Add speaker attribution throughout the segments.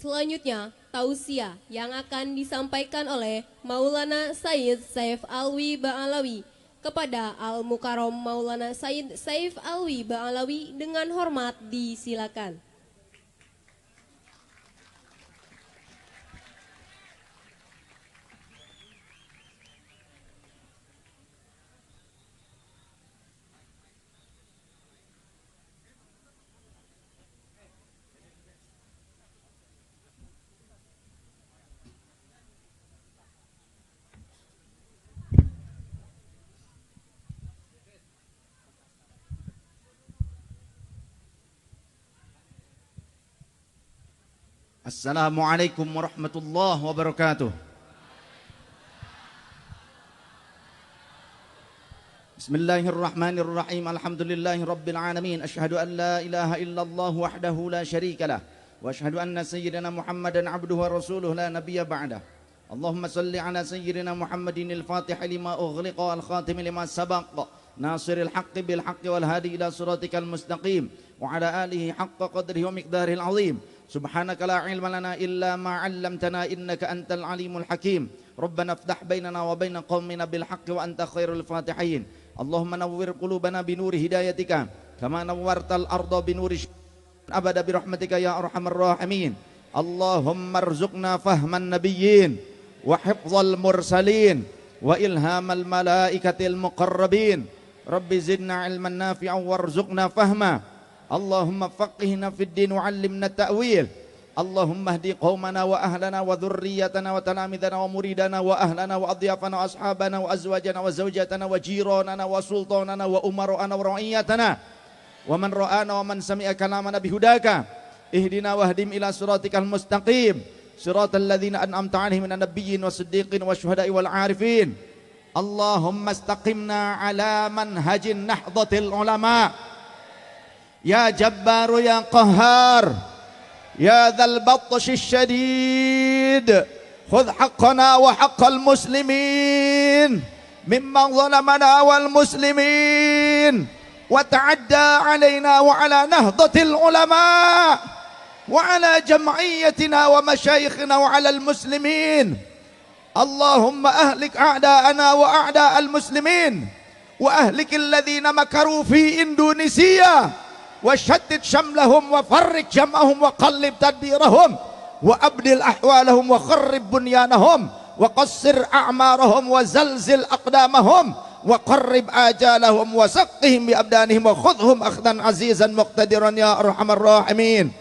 Speaker 1: Selanjutnya, tausiah yang akan disampaikan oleh Maulana Sayyid Saif Alwi Ba'alawi kepada Al-Mukarram Maulana Sayyid Saif Alwi Ba'alawi dengan hormat disilakan.
Speaker 2: Assalamualaikum warahmatullahi wabarakatuh. Bismillahirrahmanirrahim. Alhamdulillahi rabbil alamin. Asyhadu an la ilaha illallah wahdahu la syarika lah. Wa asyhadu anna sayyidina Muhammadan abduhu wa rasuluhu la nabiyya ba'dah. Allahumma salli ala sayyidina Muhammadin al-fatih lima ughliqa wal khatim lima sabaq. Nasiril haqqi bil haqqi wal hadi ila siratikal mustaqim. Wa ala alihi haqqa qadrihi wa miqdarihil azim. Subhanaka la ilma lana illa ma 'allamtana innaka antal alimul hakim. Rabbana iftah bainana wa bain qaumina bil haqqi wa anta khairul fatihin. Allahumma nawwir qulubana bi nuri hidayatika kama nawwartal arda bi nuri abada bi rahmatika ya arhamar rahimin. Allahumma arzuqna fahman nabiyyin wa hifdzal mursalin wa ilhamal malaikatil muqarrabin. Rabbi zidna ilman nafi'an warzuqna fahma. Allahumma faqihna fid din wa 'allimna ta'wil. Allahumma hdi qaumana wa ahlana wa dhurriyyatana wa talamidana wa muridana wa ahlana wa adhyafana wa ashabana wa azwajana wa zawjatana wa jiranana wa sultanana wa umara'ana wa ra'iyatana wa man ra'ana wa man sami'a kalamana bihudaka. Ihdina wahdim ila siratikal mustaqim, siratal ladzina an'amta 'alaihim minan nabiyyin was-siddiqin wasyuhada'i wal 'arifin. Allahumma istaqimna 'ala manhajin nahdhatil ulama. Ya Jabbar ya Qahhar ya dzal batsh syadid khudh haqqana wa haqqal muslimin mimman zalamana wal muslimin wa ta'adda alaina wa ala nahdhatil ulama wa ala jam'iyyatina wa masyayikhina wa ala al muslimin. Allahumma ahlik a'da'ana wa a'da'al muslimin wa ahlikil ladzina makaru fi Indonesia wa syaddid syamlahum wa farrik jam'ahum wa qallib tadbirahum wa abdil ahwalahum wa kharrib bunyanahum wa qassir a'marahum wa zalzil aqdamahum wa qarrib ajalahum wa saqqihim bi abdanihim wa khudhum akhdan azizan muqtadiran ya arhamar rahimin.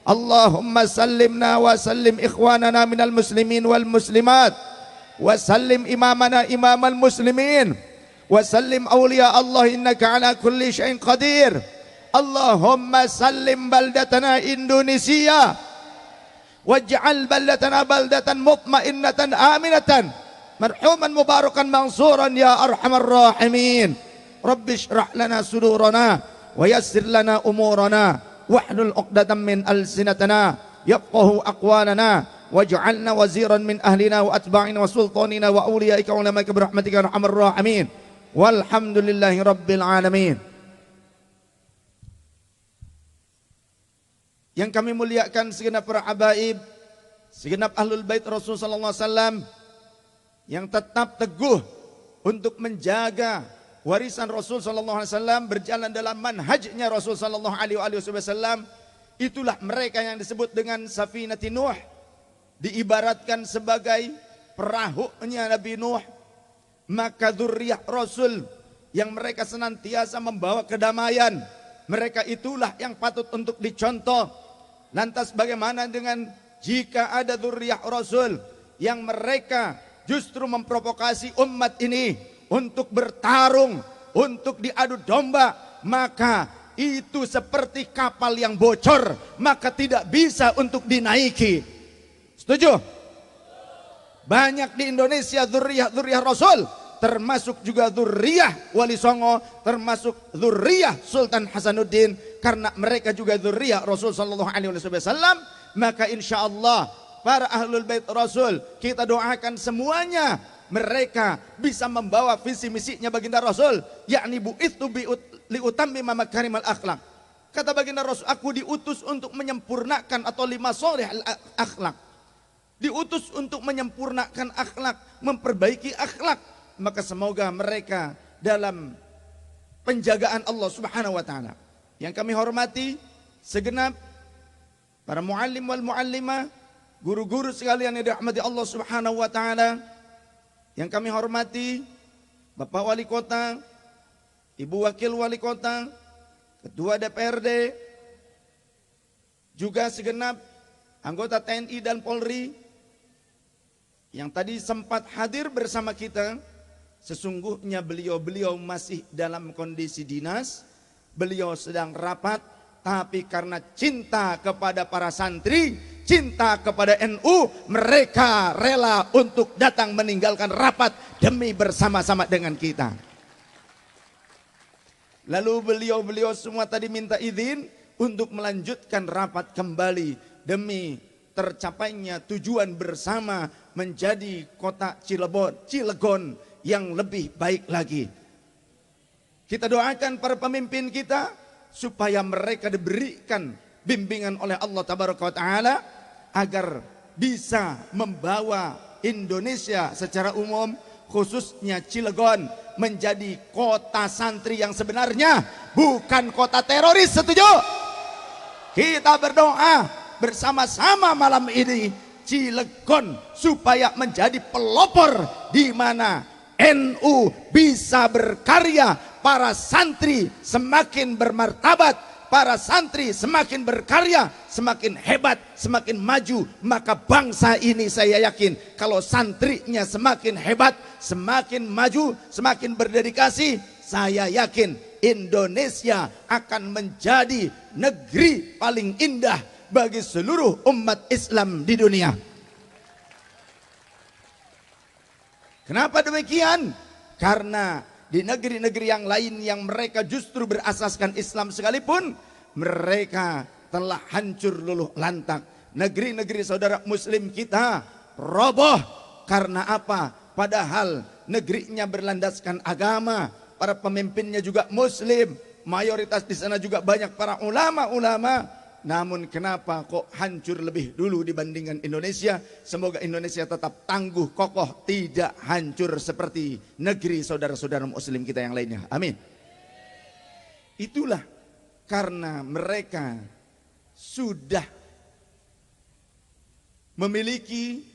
Speaker 2: Allahumma sallimna wa sallim ikhwanana minal muslimin wal muslimat wa sallim imamana imamal muslimin wa sallim awliya Allah innaka ala kulli syai'in qadir. Allahumma sallim baldatana Indonesia waj'al baldatana baldatan mutmainnatan aminatan marhuman mubarakan mansuran ya arhamar rahimin. Rabbi shrah lana sudurana wa yassir lana umurana wahlul 'uqdatam min alsinatina yafqahu aqwalana waj'alna waziran min ahlina wa atba'ina wa sultanina wa awliyaika wa ulamaika birahmatika ya arhamar rahimin. Walhamdulillahi rabbil alamin. Yang kami muliakan segenap para habaib, segenap ahlul bait Rasul sallallahu alaihi wasallam yang tetap teguh untuk menjaga warisan Rasul sallallahu alaihi wasallam, berjalan dalam manhajnya Rasul sallallahu alaihi wasallam. Itulah mereka yang disebut dengan Safinati Nuh, diibaratkan sebagai perahunya Nabi Nuh. Maka dzurriyyah Rasul yang mereka senantiasa membawa kedamaian, mereka itulah yang patut untuk dicontoh. Lantas bagaimana dengan jika ada dzurriyyah Rasul yang mereka justru memprovokasi umat ini untuk bertarung, untuk diadu domba, maka itu seperti kapal yang bocor, maka tidak bisa untuk dinaiki. Setuju? Banyak di Indonesia dzurriyyah Rasul, termasuk juga dzurriyyah Wali Songo, termasuk dzurriyyah Sultan Hasanuddin, karena mereka juga dzurriyyah Rasul sallallahu alaihi wasallam. Maka insyaallah para ahlul bait Rasul, kita doakan semuanya mereka bisa membawa visi misinya baginda Rasul, yakni bu'itsu liutammima makarimal akhlak. Kata baginda Rasul, aku diutus untuk menyempurnakan atau lima soleh akhlak. Diutus untuk menyempurnakan akhlak, memperbaiki akhlak. Maka semoga mereka dalam penjagaan Allah Subhanahu wa taala. Yang kami hormati segenap para muallim wal muallimah, guru-guru sekalian yang dirahmati Allah Subhanahu wa taala. Yang kami hormati Bapak Wali Kota, Ibu Wakil Wali Kota, Ketua DPRD, juga segenap anggota TNI dan Polri yang tadi sempat hadir bersama kita. Sesungguhnya beliau-beliau masih dalam kondisi dinas, beliau sedang rapat, tapi karena cinta kepada para santri, cinta kepada NU, mereka rela untuk datang meninggalkan rapat demi bersama-sama dengan kita. Lalu beliau-beliau semua tadi minta izin untuk melanjutkan rapat kembali demi tercapainya tujuan bersama menjadi kota Cilegon yang lebih baik lagi. Kita doakan para pemimpin kita supaya mereka diberikan bimbingan oleh Allah Tabaraka wa Ta'ala agar bisa membawa Indonesia secara umum, khususnya Cilegon, menjadi kota santri yang sebenarnya, bukan kota teroris. Setuju? Kita berdoa bersama-sama malam ini Cilegon supaya menjadi pelopor di mana NU bisa berkarya, para santri semakin bermartabat, para santri semakin berkarya, semakin hebat, semakin maju. Maka bangsa ini saya yakin kalau santrinya semakin hebat, semakin maju, semakin berdedikasi, saya yakin Indonesia akan menjadi negeri paling indah bagi seluruh umat Islam di dunia. Kenapa demikian? Karena di negeri-negeri yang lain yang mereka justru berasaskan Islam sekalipun, mereka telah hancur luluh lantak. Negeri-negeri saudara muslim kita roboh. Karena apa? Padahal negerinya berlandaskan agama, para pemimpinnya juga muslim, mayoritas di sana juga banyak para ulama-ulama. Namun kenapa kok hancur lebih dulu dibandingkan Indonesia? Semoga Indonesia tetap tangguh, kokoh, tidak hancur seperti negeri saudara-saudara muslim kita yang lainnya. Amin. Itulah karena mereka sudah memiliki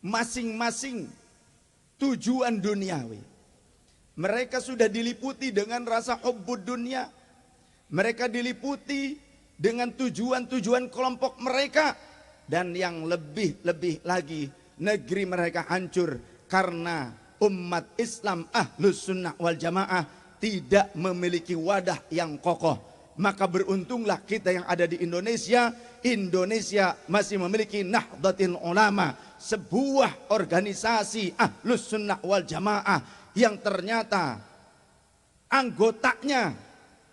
Speaker 2: masing-masing tujuan duniawi. Mereka sudah diliputi dengan rasa hubbud dunia. Mereka diliputi dengan tujuan-tujuan kelompok mereka. Dan yang lebih-lebih lagi, negeri mereka hancur karena umat Islam Ahlus Sunnah wal Jamaah tidak memiliki wadah yang kokoh. Maka beruntunglah kita yang ada di Indonesia. Indonesia masih memiliki Nahdlatul Ulama, sebuah organisasi Ahlus Sunnah wal Jamaah yang ternyata anggotanya,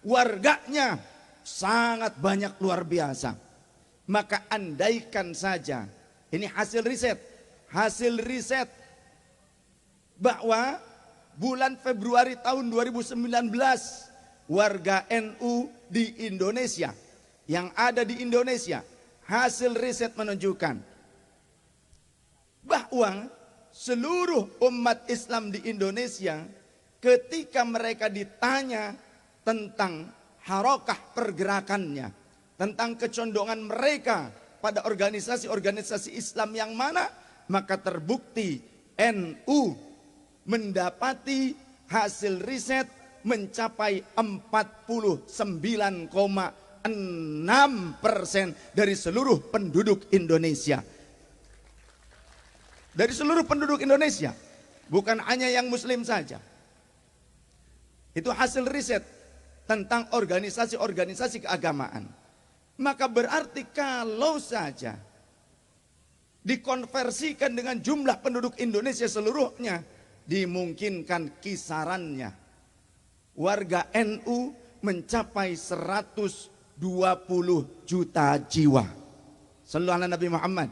Speaker 2: warganya sangat banyak, luar biasa. Maka andaikan saja, ini hasil riset bahwa bulan Februari tahun 2019 warga NU di Indonesia, yang ada di Indonesia, hasil riset menunjukkan bahwa seluruh umat Islam di Indonesia ketika mereka ditanya tentang harakah pergerakannya, tentang kecondongan mereka pada organisasi-organisasi Islam yang mana, maka terbukti NU mendapati hasil riset mencapai 49,6% dari seluruh penduduk Indonesia. Dari seluruh penduduk Indonesia, bukan hanya yang muslim saja. Itu hasil riset tentang organisasi-organisasi keagamaan. Maka berarti kalau saja dikonversikan dengan jumlah penduduk Indonesia seluruhnya, dimungkinkan kisarannya warga NU mencapai 120 juta jiwa. Shallallahu ala Nabi Muhammad.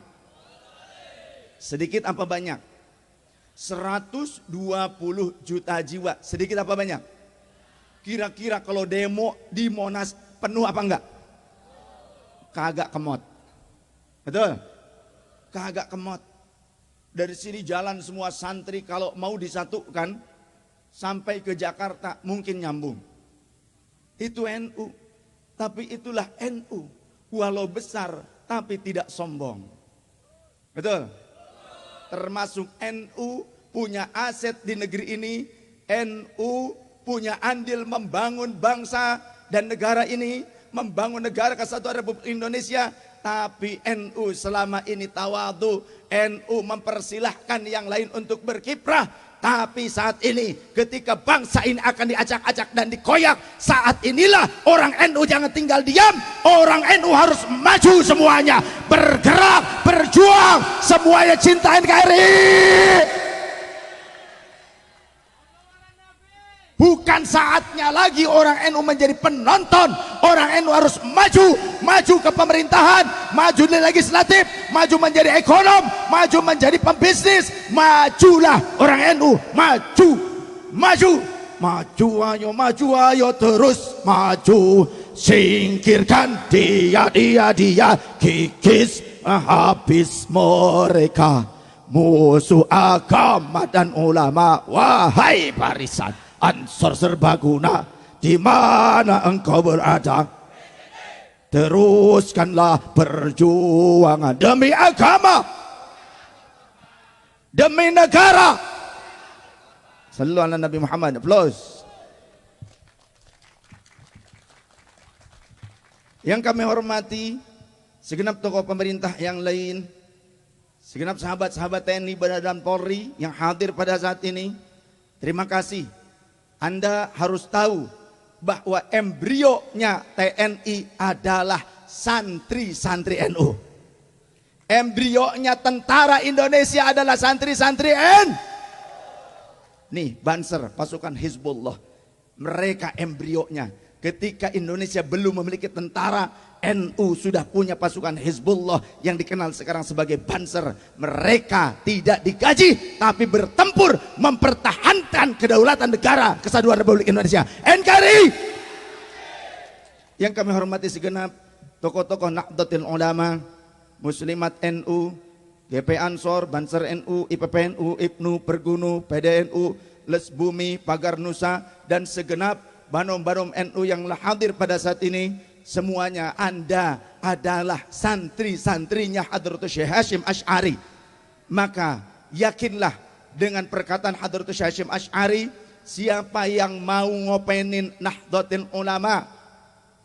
Speaker 2: Sedikit apa banyak? 120 juta jiwa. Sedikit apa banyak? Kira-kira kalau demo di Monas penuh apa enggak? Kagak kemot. Betul? Kagak kemot. Dari sini jalan semua santri kalau mau disatukan sampai ke Jakarta mungkin nyambung. Itu NU. Tapi itulah NU. Walau besar tapi tidak sombong. Betul? Termasuk NU punya aset di negeri ini. NU punya andil membangun bangsa dan negara ini, membangun negara Kesatuan Republik Indonesia. Tapi NU selama ini tawadhu, NU mempersilahkan yang lain untuk berkiprah. Tapi saat ini ketika bangsa ini akan diacak-acak dan dikoyak, saat inilah orang NU jangan tinggal diam. Orang NU harus maju semuanya, bergerak, berjuang, semuanya cinta NKRI. Bukan saatnya lagi orang NU menjadi penonton. Orang NU harus maju, maju ke pemerintahan, maju di legislatif, maju menjadi ekonom, maju menjadi pembisnis. Majulah orang NU, maju, maju, maju, ayo terus maju. Singkirkan dia, kikis habis mereka, musuh agama dan ulama. Wahai barisan Ansor Serbaguna, di mana engkau berada? Teruskanlah perjuangan demi agama, demi negara. Sallu ala Nabi Muhammad. Applause. Yang kami hormati segenap tokoh pemerintah yang lain, segenap sahabat-sahabat TNI dan Polri yang hadir pada saat ini, terima kasih. Anda harus tahu bahwa embrionya TNI adalah santri-santri NU. Embrionya tentara Indonesia adalah santri-santri NU. Nih, Banser, pasukan Hizbullah. Mereka embrionya. Ketika Indonesia belum memiliki tentara, NU sudah punya pasukan Hizbullah yang dikenal sekarang sebagai Banser. Mereka tidak digaji tapi bertempur mempertahankan kedaulatan negara Kesatuan Republik Indonesia. NKRI. Yang kami hormati segenap tokoh-tokoh Nahdlatul Ulama, Muslimat NU, GP Ansor, Banser NU, IPPNU, IPNU, Pergunu, PDNU, Lesbumi, Pagar Nusa, dan segenap banom-banom NU yang hadir pada saat ini. Semuanya Anda adalah santri-santrinya Hadratus Syekh Hasyim Asy'ari. Maka yakinlah dengan perkataan Hadratus Syekh Hasyim Asy'ari, siapa yang mau ngopenin Nahdlatul Ulama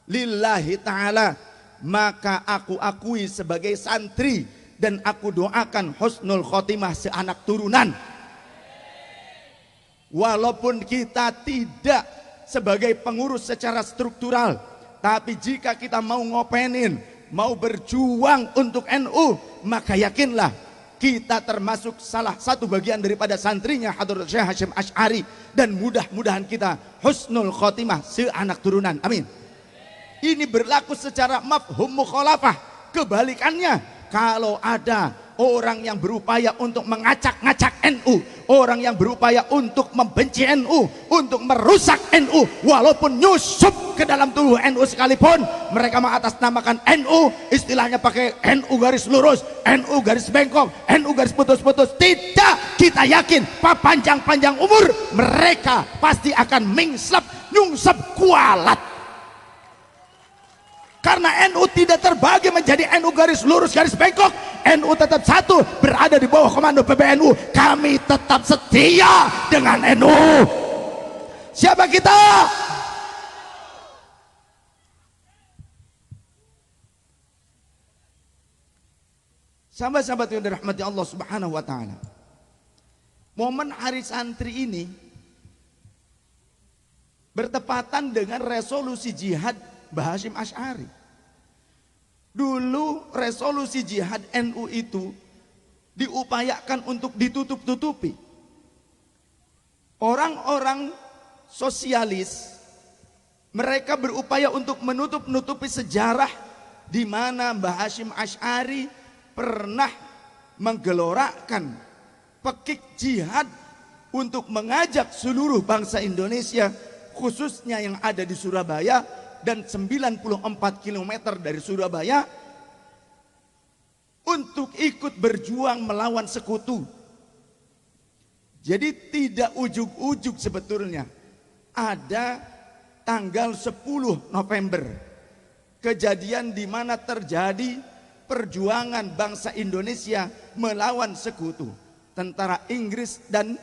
Speaker 2: lillahi ta'ala, maka aku akui sebagai santri dan aku doakan husnul khotimah seanak turunan. Walaupun kita tidak sebagai pengurus secara struktural, tapi jika kita mau ngopenin, mau berjuang untuk NU, maka yakinlah kita termasuk salah satu bagian daripada santrinya Hadratus Syekh Hasyim Asy'ari, dan mudah-mudahan kita husnul khotimah seanak turunan. Amin. Ini berlaku secara mafhum mukhalafah. Kebalikannya, kalau ada orang yang berupaya untuk mengacak-ngacak NU, orang yang berupaya untuk membenci NU, untuk merusak NU, walaupun nyusup ke dalam tubuh NU sekalipun, mereka mengatasnamakan NU, istilahnya pakai NU garis lurus, NU garis bengkok, NU garis putus-putus. Tidak, kita yakin panjang-panjang umur mereka pasti akan mingslep, nyungsep, kualat. Karena NU tidak terbagi menjadi NU garis lurus, garis bengkok. NU tetap satu, berada di bawah komando PBNU. Kami tetap setia dengan NU. Siapa kita? Sahabat-sahabat yang dirahmati Allah Subhanahu wa taala. Momen Hari Santri ini bertepatan dengan resolusi jihad Mbah Hasyim Asy'ari. Dulu resolusi jihad NU itu diupayakan untuk ditutup-tutupi. Orang-orang sosialis mereka berupaya untuk menutup-nutupi sejarah di mana Mbah Hasyim Asy'ari pernah menggelorakan pekik jihad untuk mengajak seluruh bangsa Indonesia, khususnya yang ada di Surabaya, dan 94 km dari Surabaya untuk ikut berjuang melawan sekutu. Jadi tidak ujuk-ujuk sebetulnya. Ada tanggal 10 November, kejadian di mana terjadi perjuangan bangsa Indonesia melawan sekutu, tentara Inggris dan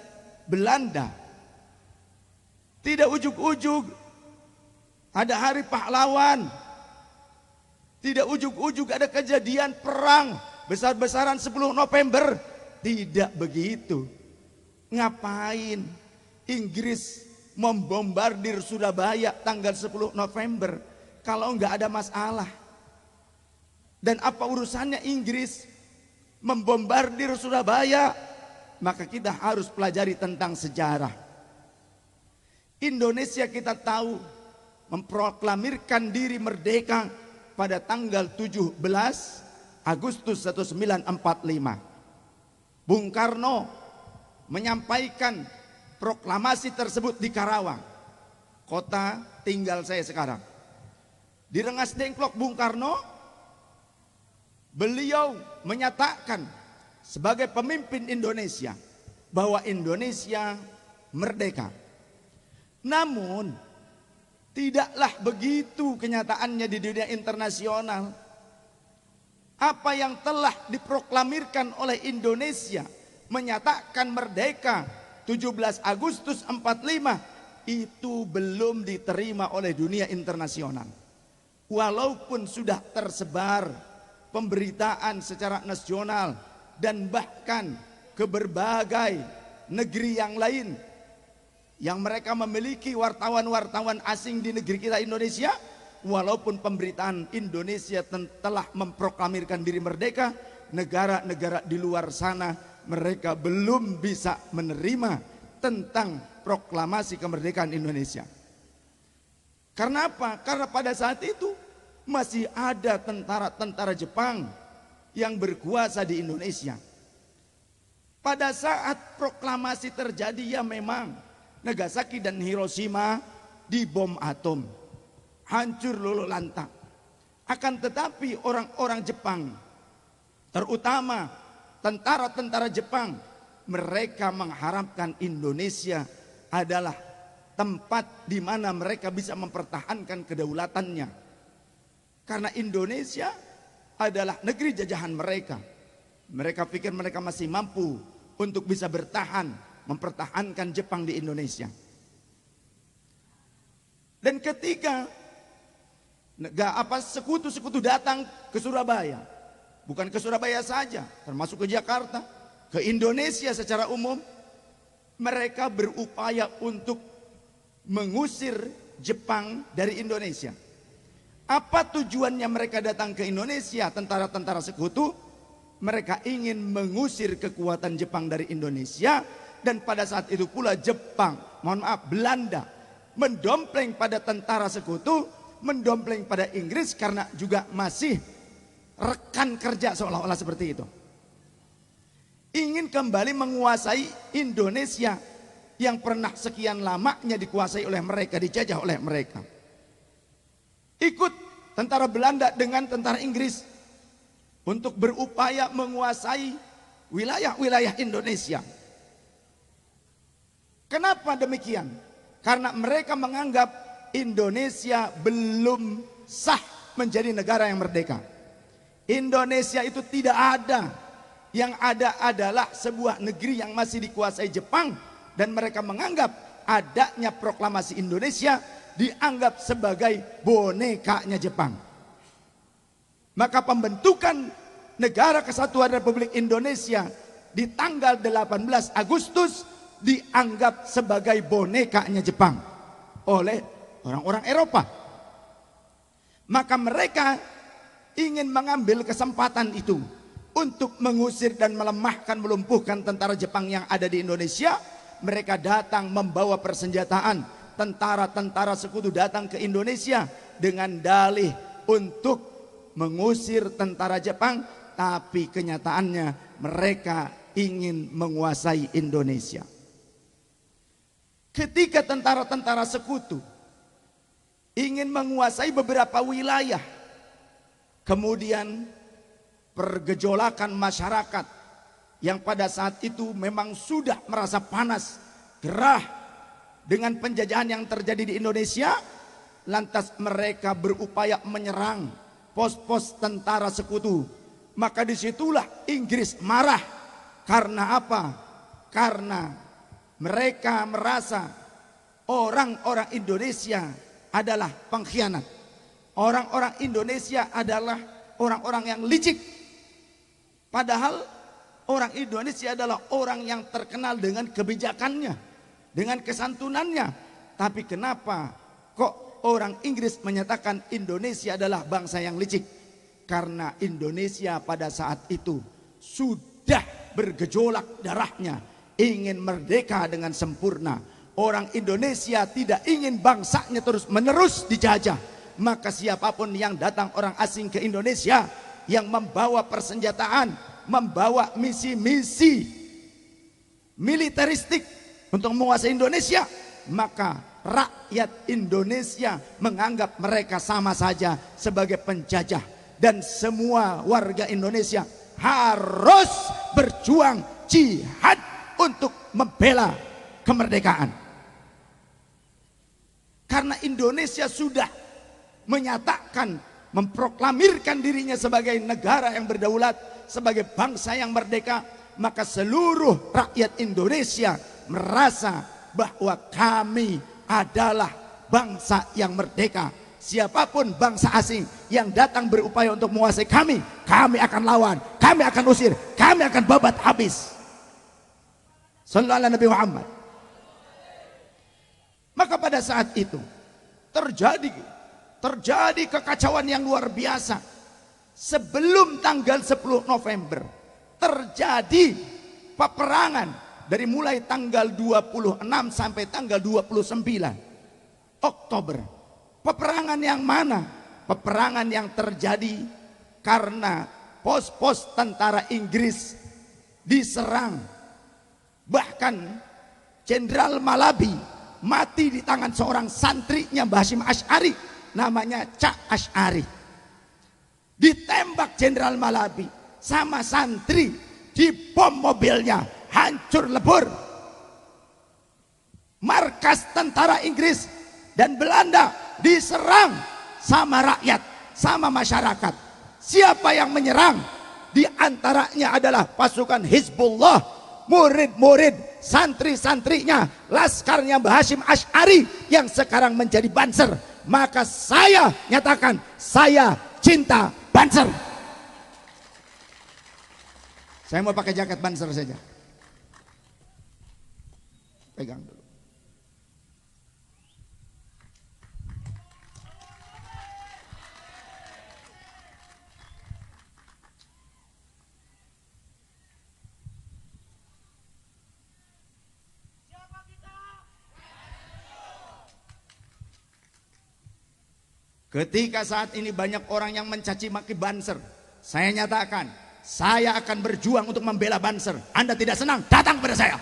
Speaker 2: Belanda. Tidak ujuk-ujuk ada hari pahlawan, tidak ujuk-ujuk ada kejadian perang besar-besaran 10 November. Tidak begitu. Ngapain Inggris membombardir Surabaya tanggal 10 November kalau nggak ada masalah? Dan apa urusannya Inggris membombardir Surabaya? Maka kita harus pelajari tentang sejarah. Indonesia kita tahu memproklamirkan diri merdeka pada tanggal 17 Agustus 1945. Bung Karno menyampaikan proklamasi tersebut di Karawang, kota tinggal saya sekarang. Di Rengas Dengklok Bung Karno, beliau menyatakan sebagai pemimpin Indonesia bahwa Indonesia merdeka. Namun tidaklah begitu kenyataannya di dunia internasional. Apa yang telah diproklamirkan oleh Indonesia menyatakan merdeka 17 Agustus 45 itu belum diterima oleh dunia internasional. Walaupun sudah tersebar pemberitaan secara nasional dan bahkan ke berbagai negeri yang lain yang mereka memiliki wartawan-wartawan asing di negeri kita Indonesia, walaupun pemberitaan Indonesia telah memproklamirkan diri merdeka, negara-negara di luar sana mereka belum bisa menerima tentang proklamasi kemerdekaan Indonesia. Karena apa? Karena pada saat itu masih ada tentara-tentara Jepang yang berkuasa di Indonesia. Pada saat proklamasi terjadi, ya memang Nagasaki dan Hiroshima dibom atom, hancur luluh lantak. Akan tetapi orang-orang Jepang, terutama tentara-tentara Jepang, mereka mengharapkan Indonesia adalah tempat di mana mereka bisa mempertahankan kedaulatannya. Karena Indonesia adalah negeri jajahan mereka. Mereka pikir mereka masih mampu untuk bisa bertahan, mempertahankan Jepang di Indonesia. Dan ketika sekutu-sekutu datang ke Surabaya, bukan ke Surabaya saja, termasuk ke Jakarta, ke Indonesia secara umum, mereka berupaya untuk mengusir Jepang dari Indonesia. Apa tujuannya mereka datang ke Indonesia, tentara-tentara sekutu? Mereka ingin mengusir kekuatan Jepang dari Indonesia. Dan pada saat itu pula Belanda mendompleng pada tentara sekutu, mendompleng pada Inggris karena juga masih rekan kerja seolah-olah seperti itu. Ingin kembali menguasai Indonesia yang pernah sekian lamanya dikuasai oleh mereka, dijajah oleh mereka. Ikut tentara Belanda dengan tentara Inggris untuk berupaya menguasai wilayah-wilayah Indonesia. Kenapa demikian? Karena mereka menganggap Indonesia belum sah menjadi negara yang merdeka. Indonesia itu tidak ada. Yang ada adalah sebuah negeri yang masih dikuasai Jepang. Dan mereka menganggap adanya proklamasi Indonesia dianggap sebagai bonekanya Jepang. Maka pembentukan Negara Kesatuan Republik Indonesia di tanggal 18 Agustus dianggap sebagai bonekanya Jepang oleh orang-orang Eropa. Maka mereka ingin mengambil kesempatan itu untuk mengusir dan melemahkan, melumpuhkan tentara Jepang yang ada di Indonesia. Mereka datang membawa persenjataan, tentara-tentara sekutu datang ke Indonesia dengan dalih untuk mengusir tentara Jepang, tapi kenyataannya mereka ingin menguasai Indonesia. Ketika tentara-tentara sekutu ingin menguasai beberapa wilayah. Kemudian pergejolakan masyarakat yang pada saat itu memang sudah merasa panas, gerah dengan penjajahan yang terjadi di Indonesia. Lantas mereka berupaya menyerang pos-pos tentara sekutu. Maka disitulah Inggris marah. Karena apa? Karena mereka merasa orang-orang Indonesia adalah pengkhianat. Orang-orang Indonesia adalah orang-orang yang licik. Padahal orang Indonesia adalah orang yang terkenal dengan kebijakannya, dengan kesantunannya. Tapi kenapa kok orang Inggris menyatakan Indonesia adalah bangsa yang licik? Karena Indonesia pada saat itu sudah bergejolak darahnya, ingin merdeka dengan sempurna. Orang Indonesia tidak ingin bangsanya terus menerus dijajah. Maka siapapun yang datang orang asing ke Indonesia yang membawa persenjataan, membawa misi-misi militeristik untuk menguasai Indonesia, maka rakyat Indonesia menganggap mereka sama saja sebagai penjajah. Dan semua warga Indonesia harus berjuang jihad untuk membela kemerdekaan. Karena Indonesia sudah menyatakan, memproklamirkan dirinya sebagai negara yang berdaulat, sebagai bangsa yang merdeka, maka seluruh rakyat Indonesia merasa bahwa kami adalah bangsa yang merdeka. Siapapun bangsa asing yang datang berupaya untuk menguasai kami, kami akan lawan, kami akan usir, kami akan babat habis. Sallallahu alaihi Nabi Muhammad. Maka pada saat itu terjadi kekacauan yang luar biasa. Sebelum tanggal 10 November terjadi peperangan dari mulai tanggal 26 sampai tanggal 29 Oktober. Peperangan yang mana? Peperangan yang terjadi karena pos-pos tentara Inggris diserang. Bahkan Jenderal Malabi mati di tangan seorang santrinya Mbah Hasyim Asy'ari, namanya Cak Asy'ari. Ditembak Jenderal Malabi sama santri, dibom mobilnya, hancur lebur. Markas tentara Inggris dan Belanda diserang sama rakyat, sama masyarakat. Siapa yang menyerang? Di antaranya adalah pasukan Hizbullah, murid-murid, santri-santrinya, laskarnya Mbah Hasyim Asy'ari yang sekarang menjadi Banser. Maka saya nyatakan, saya cinta Banser. Saya mau pakai jaket Banser saja. Pegang dulu. Ketika saat ini banyak orang yang mencaci maki Banser, saya nyatakan, saya akan berjuang untuk membela Banser. Anda tidak senang? Datang pada saya.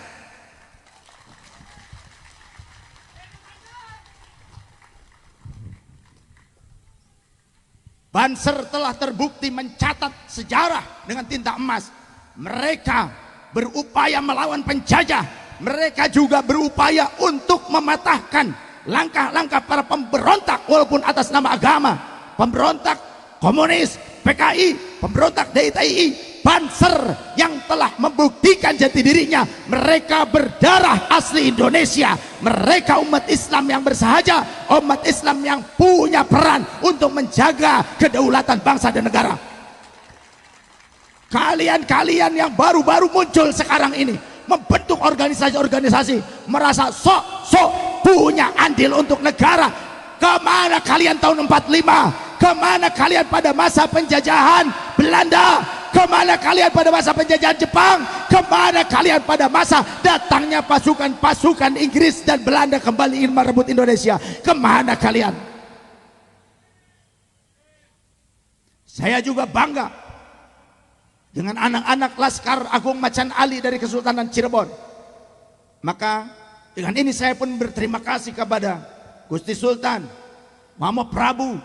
Speaker 2: Banser telah terbukti mencatat sejarah dengan tinta emas. Mereka berupaya melawan penjajah. Mereka juga berupaya untuk mematahkan langkah-langkah para pemberontak walaupun atas nama agama. Pemberontak komunis, PKI, pemberontak DITI, Banser yang telah membuktikan jati dirinya. Mereka berdarah asli Indonesia. Mereka umat Islam yang bersahaja, umat Islam yang punya peran untuk menjaga kedaulatan bangsa dan negara. Kalian-kalian yang baru-baru muncul sekarang ini membentuk organisasi-organisasi, merasa sok-sok punya andil untuk negara. Kemana kalian tahun 45? Kemana kalian pada masa penjajahan Belanda? Kemana kalian pada masa penjajahan Jepang? Kemana kalian pada masa datangnya pasukan-pasukan Inggris dan Belanda kembali ingin merebut Indonesia? Kemana kalian? Saya juga bangga dengan anak-anak Laskar Agung Macan Ali dari Kesultanan Cirebon. Maka dengan ini saya pun berterima kasih kepada Gusti Sultan
Speaker 3: Mama Prabu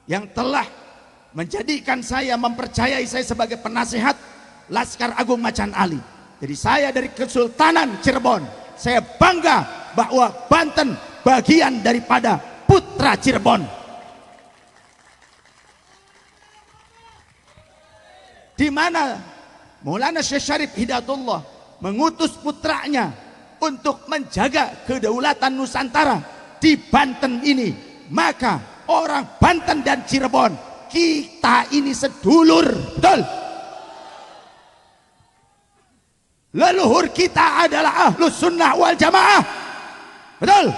Speaker 3: yang telah menjadikan saya, mempercayai saya sebagai penasihat Laskar Agung Macan Ali. Jadi saya dari Kesultanan Cirebon, saya bangga bahwa Banten bagian daripada putra Cirebon. Di mana Maulana Syekh Syarif Hidayatullah mengutus putranya untuk menjaga kedaulatan Nusantara di Banten ini. Maka orang Banten dan Cirebon, kita ini sedulur, betul? Leluhur kita adalah Ahlus Sunnah wal Jamaah, betul?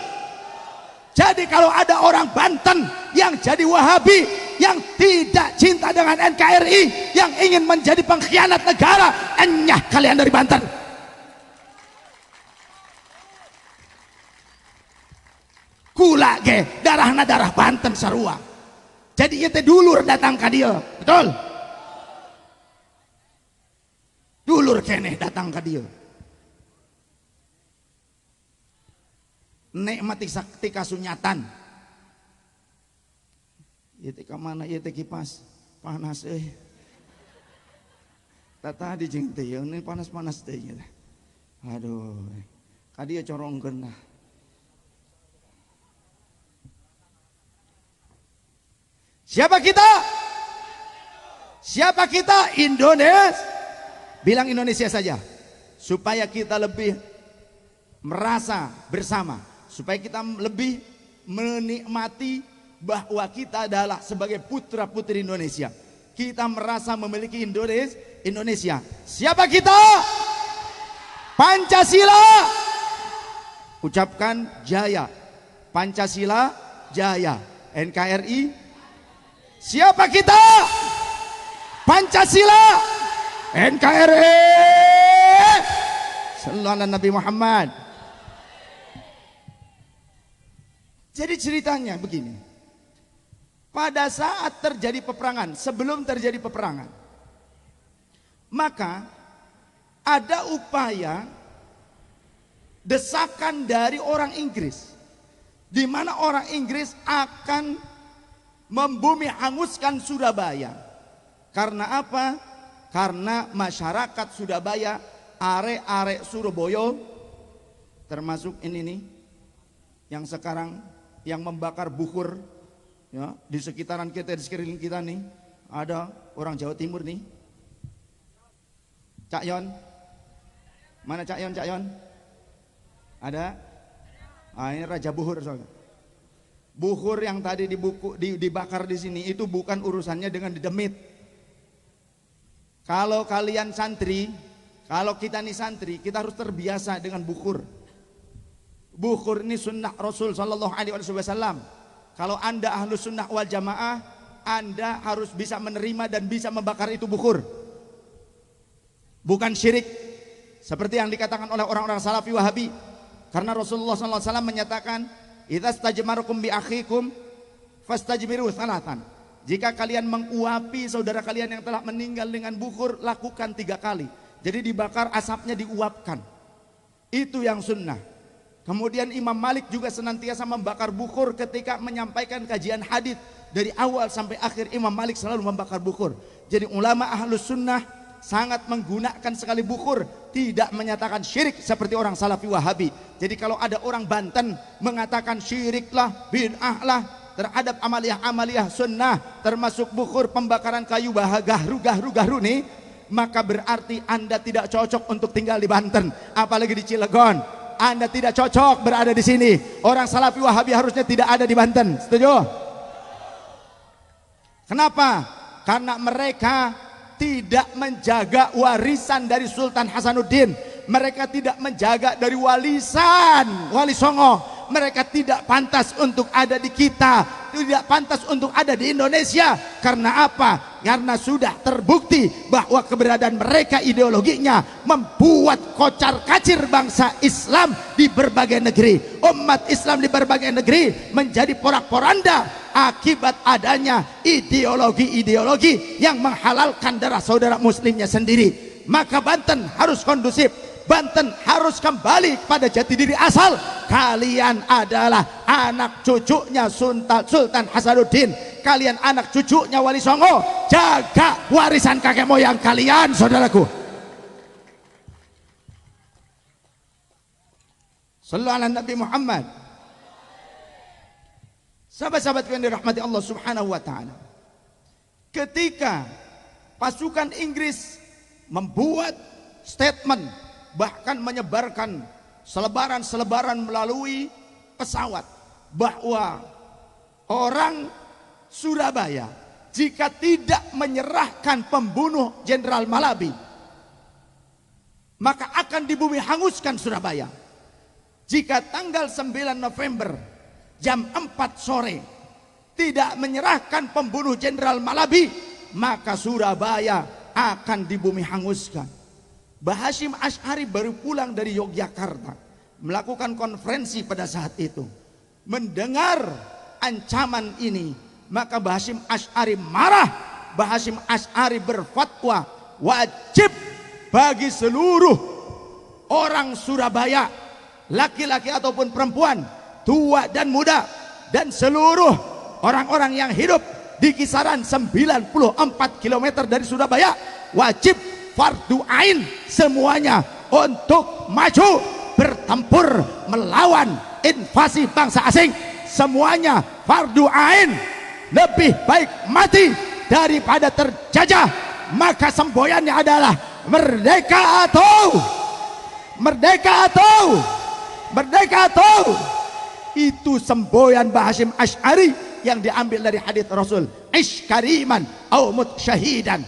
Speaker 3: Jadi kalau ada orang Banten yang jadi Wahabi, yang tidak cinta dengan NKRI, yang ingin menjadi pengkhianat negara, enyah kalian dari Banten. Kula ge darahna darah Banten sarua. Jadi ieu teh dulur datang ka dieu, betul? Dulur keneh datang ka dieu. Nikmati sakti kasunyatan. Ieu teh ka mana ieu teh kipas panas euy. Tadi jeung teh ini panas-panas teh. Aduh. Ka dieu corongkeun nah. Siapa kita? Siapa kita? Indonesia. Bilang Indonesia saja. Supaya kita lebih merasa bersama. Supaya kita lebih menikmati bahwa kita adalah sebagai putra putri Indonesia. Kita merasa memiliki Indonesia. Siapa kita? Pancasila. Ucapkan jaya. Pancasila jaya. NKRI. Siapa kita? Pancasila, NKRI. Sallallahu alaihi Nabi Muhammad. Jadi ceritanya begini. Pada saat terjadi peperangan, sebelum terjadi peperangan, maka ada upaya desakan dari orang Inggris, di mana orang Inggris akan membumi hanguskan Surabaya. Karena apa? Karena masyarakat Surabaya, arek-arek Surabaya, termasuk ini nih, yang sekarang yang membakar bukur, ya, di sekitaran kita, di sekeliling kita nih, ada orang Jawa Timur nih. Cak Yon, mana Cak Yon? Cak Yon? Ada? Ah, ini Raja Buhur soalnya. Buhur yang tadi dibakar di sini itu bukan urusannya dengan didemit. Kalau kalian santri, kalau kita nih santri, kita harus terbiasa dengan buhur. Buhur ini sunnah Rasul Sallallahu Alaihi Wasallam. Kalau anda Ahlus Sunnah wal Jamaah, anda harus bisa menerima dan bisa membakar itu buhur. Bukan syirik seperti yang dikatakan oleh orang-orang Salafi Wahabi. Karena Rasulullah Sallallahu Alaihi Wasallam menyatakan, idza stajmarukum bi akhikum fastajmiru salatan. Jika kalian menguapi saudara kalian yang telah meninggal dengan bukhur, lakukan 3 kali. Jadi dibakar, asapnya diuapkan. Itu yang sunnah. Kemudian Imam Malik juga senantiasa membakar bukhur ketika menyampaikan kajian hadits. Dari awal sampai akhir Imam Malik selalu membakar bukhur. Jadi ulama Ahlus Sunnah sangat menggunakan sekali bukhur, tidak menyatakan syirik seperti orang Salafi Wahabi. Jadi kalau ada orang Banten mengatakan syiriklah, bid'ahlah terhadap amaliyah sunnah, termasuk bukhur, pembakaran kayu, gahru nih, maka berarti anda tidak cocok untuk tinggal di Banten, apalagi di Cilegon. Anda tidak cocok berada di sini. Orang Salafi Wahabi harusnya tidak ada di Banten. Setuju? Kenapa? Karena mereka tidak menjaga warisan dari Sultan Hasanuddin. Mereka tidak menjaga dari walisan Wali Songo. Mereka tidak pantas untuk ada di kita, tidak pantas untuk ada di Indonesia. Karena apa? Karena sudah terbukti bahwa keberadaan mereka, ideologinya membuat kocar kacir bangsa Islam di berbagai negeri. Umat Islam di berbagai negeri menjadi porak-poranda akibat adanya ideologi-ideologi yang menghalalkan darah saudara muslimnya sendiri. Maka Banten harus kondusif. Banten harus kembali pada jati diri asal. Kalian adalah anak cucunya Sultan Hasanuddin. Kalian anak cucunya Wali Songo. Jaga warisan kakek moyang kalian, saudaraku. Sallu ala Nabi Muhammad. Sahabat-sahabat yang dirahmati Allah Subhanahu wa taala. Ketika pasukan Inggris membuat statement, bahkan menyebarkan selebaran-selebaran melalui pesawat bahwa orang Surabaya jika tidak menyerahkan pembunuh Jenderal Malabi maka akan dibumi hanguskan Surabaya. Jika tanggal 9 November jam 4 sore tidak menyerahkan pembunuh Jenderal Malabi, maka Surabaya akan dibumi hanguskan. Mbah Hasyim Asy'ari baru pulang dari Yogyakarta, melakukan konferensi pada saat itu. Mendengar ancaman ini, maka Mbah Hasyim Asy'ari marah. Mbah Hasyim Asy'ari berfatwa wajib bagi seluruh orang Surabaya, laki-laki ataupun perempuan, tua dan muda, dan seluruh orang-orang yang hidup di kisaran 94 km dari Surabaya, wajib fardu ain semuanya untuk maju bertempur melawan invasi bangsa asing. Semuanya fardu ain, lebih baik mati daripada terjajah. Maka semboyannya adalah merdeka atau merdeka atau merdeka atau. Itu semboyan Mbah Hasyim Asy'ari yang diambil dari hadits Rasul, ish kariman au mut syahidan.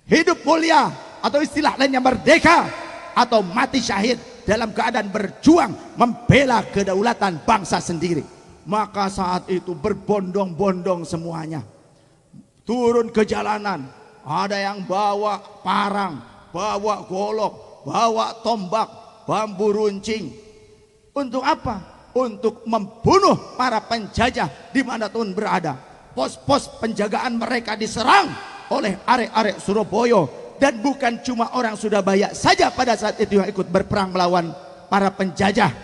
Speaker 3: Hidup mulia atau istilah lainnya merdeka, atau mati syahid dalam keadaan berjuang membela kedaulatan bangsa sendiri. Maka saat itu berbondong-bondong semuanya turun ke jalanan. Ada yang bawa parang, bawa golok, bawa tombak, bambu runcing. Untuk apa? Untuk membunuh para penjajah dimanapun berada. Pos-pos penjagaan mereka diserang oleh arek-arek Surabaya, dan bukan cuma orang Surabaya saja pada saat itu yang ikut berperang melawan para penjajah.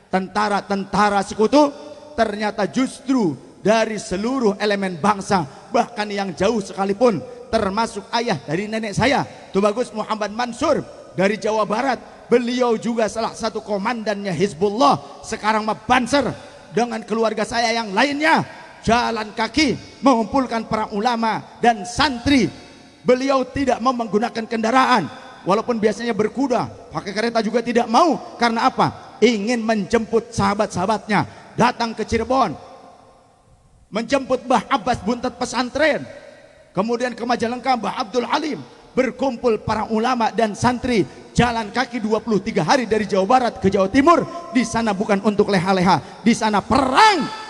Speaker 3: Tentara-tentara sekutu ternyata justru dari seluruh elemen bangsa, bahkan yang jauh sekalipun, termasuk ayah dari nenek saya, Tubagus Muhammad Mansur dari Jawa Barat. Beliau juga salah satu komandannya Hizbullah, sekarang mah Banser, dengan keluarga saya yang lainnya jalan kaki mengumpulkan para ulama dan santri. Beliau tidak mau menggunakan kendaraan, walaupun biasanya berkuda, pakai kereta juga tidak mau. Karena apa? Ingin menjemput sahabat-sahabatnya datang ke Cirebon, menjemput Mbah Abbas Buntet pesantren, kemudian ke Majalengka Mbah Abdul Halim, berkumpul para ulama dan santri, jalan kaki 23 hari dari Jawa Barat ke Jawa Timur. Di sana bukan untuk leha-leha, di sana perang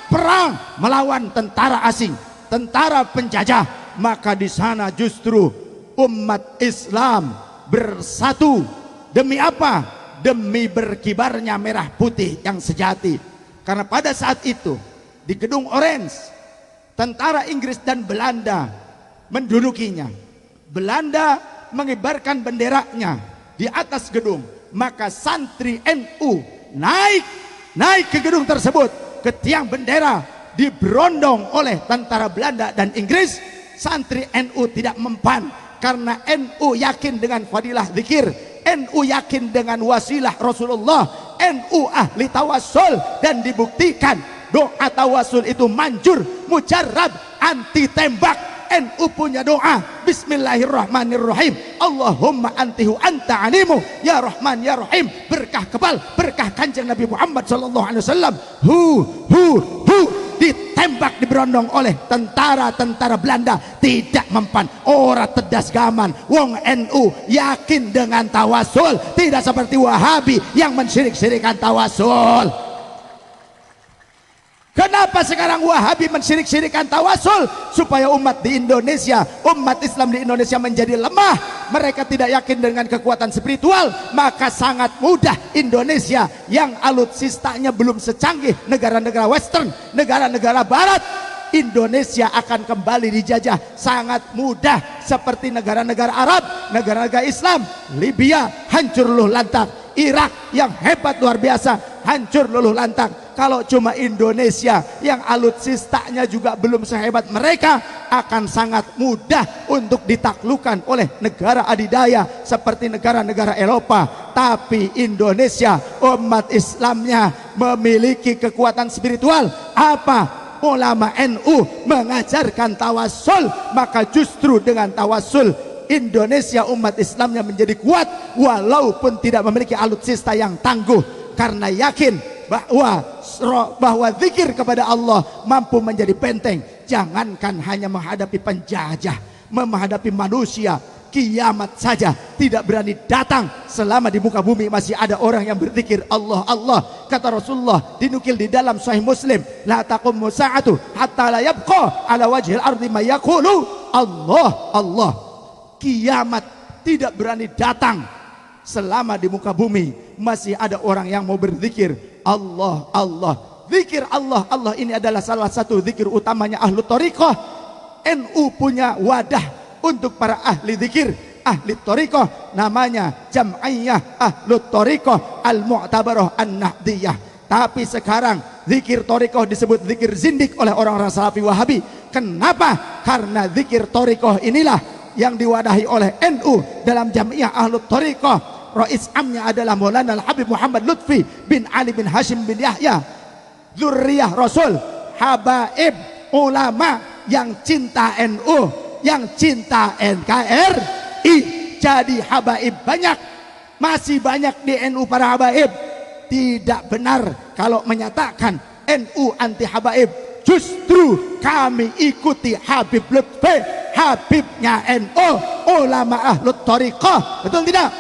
Speaker 3: melawan tentara asing, tentara penjajah. Maka di sana justru umat Islam bersatu. Demi apa? Demi berkibarnya merah putih yang sejati. Karena pada saat itu di Gedung Orange, tentara Inggris dan Belanda mendudukinya. Belanda mengibarkan benderanya di atas gedung. Maka santri NU naik ke gedung tersebut, ke tiang bendera, diberondong oleh tentara Belanda dan Inggris. Santri NU tidak mempan, karena NU yakin dengan fadilah zikir, NU yakin dengan wasilah Rasulullah, NU ahli tawassul, dan dibuktikan doa tawassul itu manjur, mujarab, anti tembak. NU punya doa Bismillahirrahmanirrahim, Allahumma antihu anta animu ya Rahman ya Rahim. Berkah kebal, berkah kanjeng Nabi Muhammad sallallahu alaihi wasallam. Ditembak, diberondong oleh tentara-tentara Belanda, tidak mempan. Ora tedas gaman, wong NU yakin dengan tawasul, tidak seperti Wahabi yang mensirik-sirikan tawasul. Kenapa sekarang Wahabi mensirik-sirikan tawasul? Supaya umat di Indonesia, umat Islam di Indonesia menjadi lemah. Mereka tidak yakin dengan kekuatan spiritual. Maka sangat mudah Indonesia yang alutsistanya belum secanggih negara-negara western, negara-negara barat, Indonesia akan kembali dijajah sangat mudah seperti negara-negara Arab, negara-negara Islam. Libya hancur luluh lantak, Irak yang hebat luar biasa hancur luluh lantak. Kalau cuma Indonesia yang alutsistanya juga belum sehebat mereka, akan sangat mudah untuk ditaklukkan oleh negara adidaya seperti negara-negara Eropa. Tapi Indonesia, umat Islamnya memiliki kekuatan spiritual. Apa? Ulama NU mengajarkan tawasul, maka justru dengan tawasul Indonesia umat Islamnya menjadi kuat walaupun tidak memiliki alutsista yang tangguh, karena yakin bahwa zikir kepada Allah mampu menjadi benteng. Jangankan hanya menghadapi penjajah, menghadapi manusia, kiamat saja tidak berani datang selama di muka bumi masih ada orang yang berzikir Allah Allah. Kata Rasulullah, dinukil di dalam Sahih Muslim, la taqumu sa'atu hatta la yabqa ala wajhil ardi may yaqulu Allah Allah. Kiamat tidak berani datang selama di muka bumi masih ada orang yang mau berzikir Allah Allah. Zikir Allah Allah ini adalah salah satu zikir utamanya ahlu thariqah. NU punya wadah untuk para ahli zikir, ahli thariqah, namanya Jam'iyah Ahlu Thariqah Al-Mu'tabarah An-Nahdiyah. Tapi sekarang zikir thariqah disebut zikir zindik oleh orang-orang Salafi Wahabi. Kenapa? Karena zikir thariqah inilah yang diwadahi oleh NU dalam Jam'iyah Ahlu Thariqah. Rais amnya adalah Maulana Al-Habib Muhammad Lutfi bin Ali bin Hashim bin Yahya, zurriyah Rasul, habaib ulama yang cinta NU, yang cinta NKRI. Jadi habaib banyak, masih banyak di NU para habaib. Tidak benar kalau menyatakan NU anti habaib. Justru kami ikuti Habib Lutfi, habibnya NU, ulama Ahlu Thariqah. Betul tidak?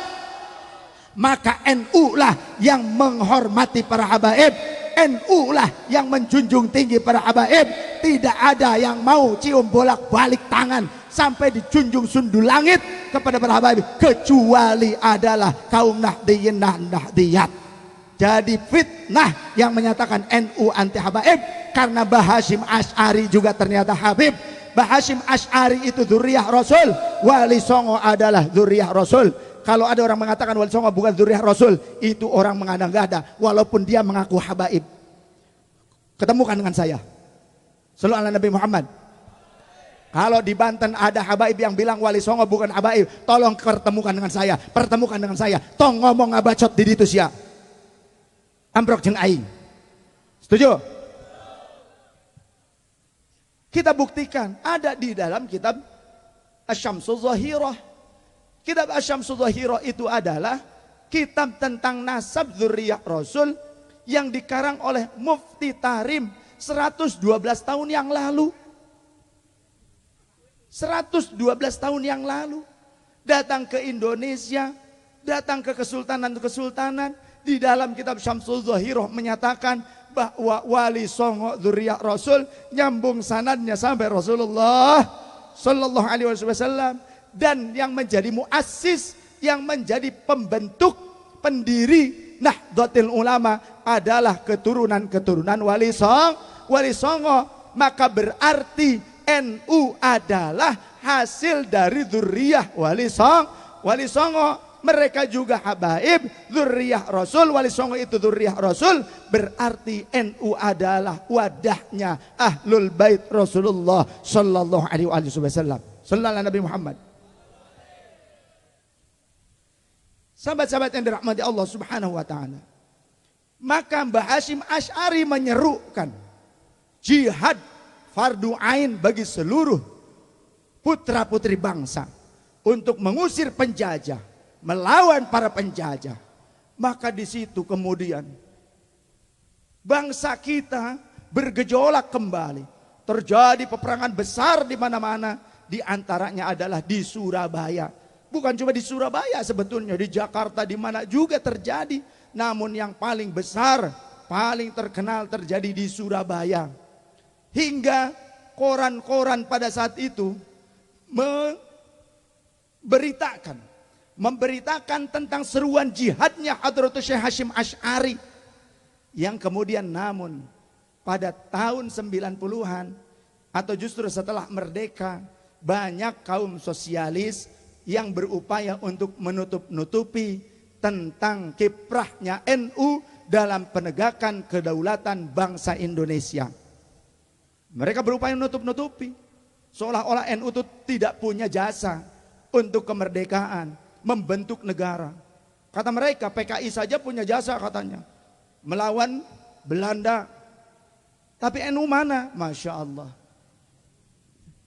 Speaker 3: Maka NU lah yang menghormati para habaib, NU lah yang menjunjung tinggi para habaib. Tidak ada yang mau cium bolak-balik tangan sampai dijunjung sundul langit kepada para habaib, kecuali adalah kaum Nahdliyin Nahdliyat. Jadi fitnah yang menyatakan NU anti habaib, karena Mbah Hasyim Asy'ari juga ternyata habib. Mbah Hasyim Asy'ari itu dzurriyyah Rasul, Wali Songo adalah dzurriyyah Rasul. Kalau ada orang mengatakan Wali Songo bukan dzurriyyah Rasul, itu orang mengada-ngada walaupun dia mengaku habaib. Ketemukan dengan saya. Sallallahu alaihi Nabi Muhammad. Kalau di Banten ada habaib yang bilang Wali Songo bukan habaib, tolong pertemukan dengan saya, pertemukan dengan saya. Tong ngomong ngabacot di ditu sia. Ambrok jeung aing. Setuju? Kita buktikan ada di dalam kitab Asy-Syamsul Zahirah. Kitab Asy-Syamsul Zahirah itu adalah kitab tentang nasab dzurriyyah Rasul yang dikarang oleh Mufti Tarim 112 tahun yang lalu. 112 tahun yang lalu datang ke Indonesia, datang ke kesultanan-kesultanan. Di dalam kitab Syamsul Zahirah menyatakan bahwa Wali Songo dzurriyyah Rasul, nyambung sanadnya sampai Rasulullah sallallahu alaihi wasallam. Dan yang menjadi muassis, yang menjadi pembentuk, pendiri Nahdlatul Ulama adalah keturunan-keturunan Wali Songo. Maka berarti NU adalah hasil dari dzurriyyah Wali Songo. Mereka juga habaib, dzurriyyah Rasul. Wali Songo itu dzurriyyah Rasul. Berarti NU adalah wadahnya Ahlul Bait Rasulullah sallallahu alaihi wasallam. Sallallahu alaihi Nabi Muhammad. Sahabat-sahabat yang dirahmati Allah Subhanahu wa taala. Maka Mbah Hasyim Asy'ari menyerukan jihad fardu ain bagi seluruh putra-putri bangsa untuk mengusir penjajah, melawan para penjajah. Maka di situ kemudian bangsa kita bergejolak kembali. Terjadi peperangan besar di mana-mana, di antaranya adalah di Surabaya. Bukan cuma di Surabaya sebetulnya, di Jakarta di mana juga terjadi. Namun yang paling besar, paling terkenal terjadi di Surabaya. Hingga koran-koran pada saat itu memberitakan tentang seruan jihadnya Hadratus Syekh Hasyim Asy'ari. Yang kemudian namun pada tahun 90-an atau justru setelah merdeka banyak kaum sosialis yang berupaya untuk menutup-nutupi tentang kiprahnya NU dalam penegakan kedaulatan bangsa Indonesia. Mereka berupaya menutup-nutupi seolah-olah NU itu tidak punya jasa untuk kemerdekaan, membentuk negara. Kata mereka PKI saja punya jasa katanya, melawan Belanda. Tapi NU mana? Masya Allah.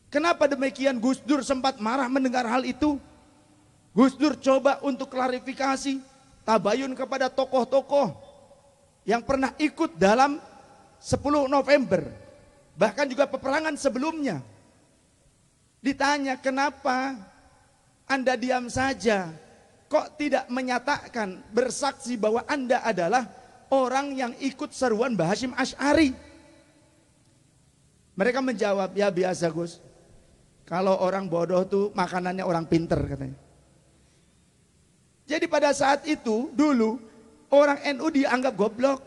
Speaker 3: Kenapa demikian? Gus Dur sempat marah mendengar hal itu. Gus Dur coba untuk klarifikasi, tabayun kepada tokoh-tokoh yang pernah ikut dalam 10 November. Bahkan juga peperangan sebelumnya. Ditanya, kenapa Anda diam saja? Kok tidak menyatakan, bersaksi bahwa Anda adalah orang yang ikut seruan Mbah Hasyim Asy'ari? Mereka menjawab, ya biasa Gus. Kalau orang bodoh tuh makanannya orang pinter katanya. Jadi pada saat itu dulu orang NU dianggap goblok.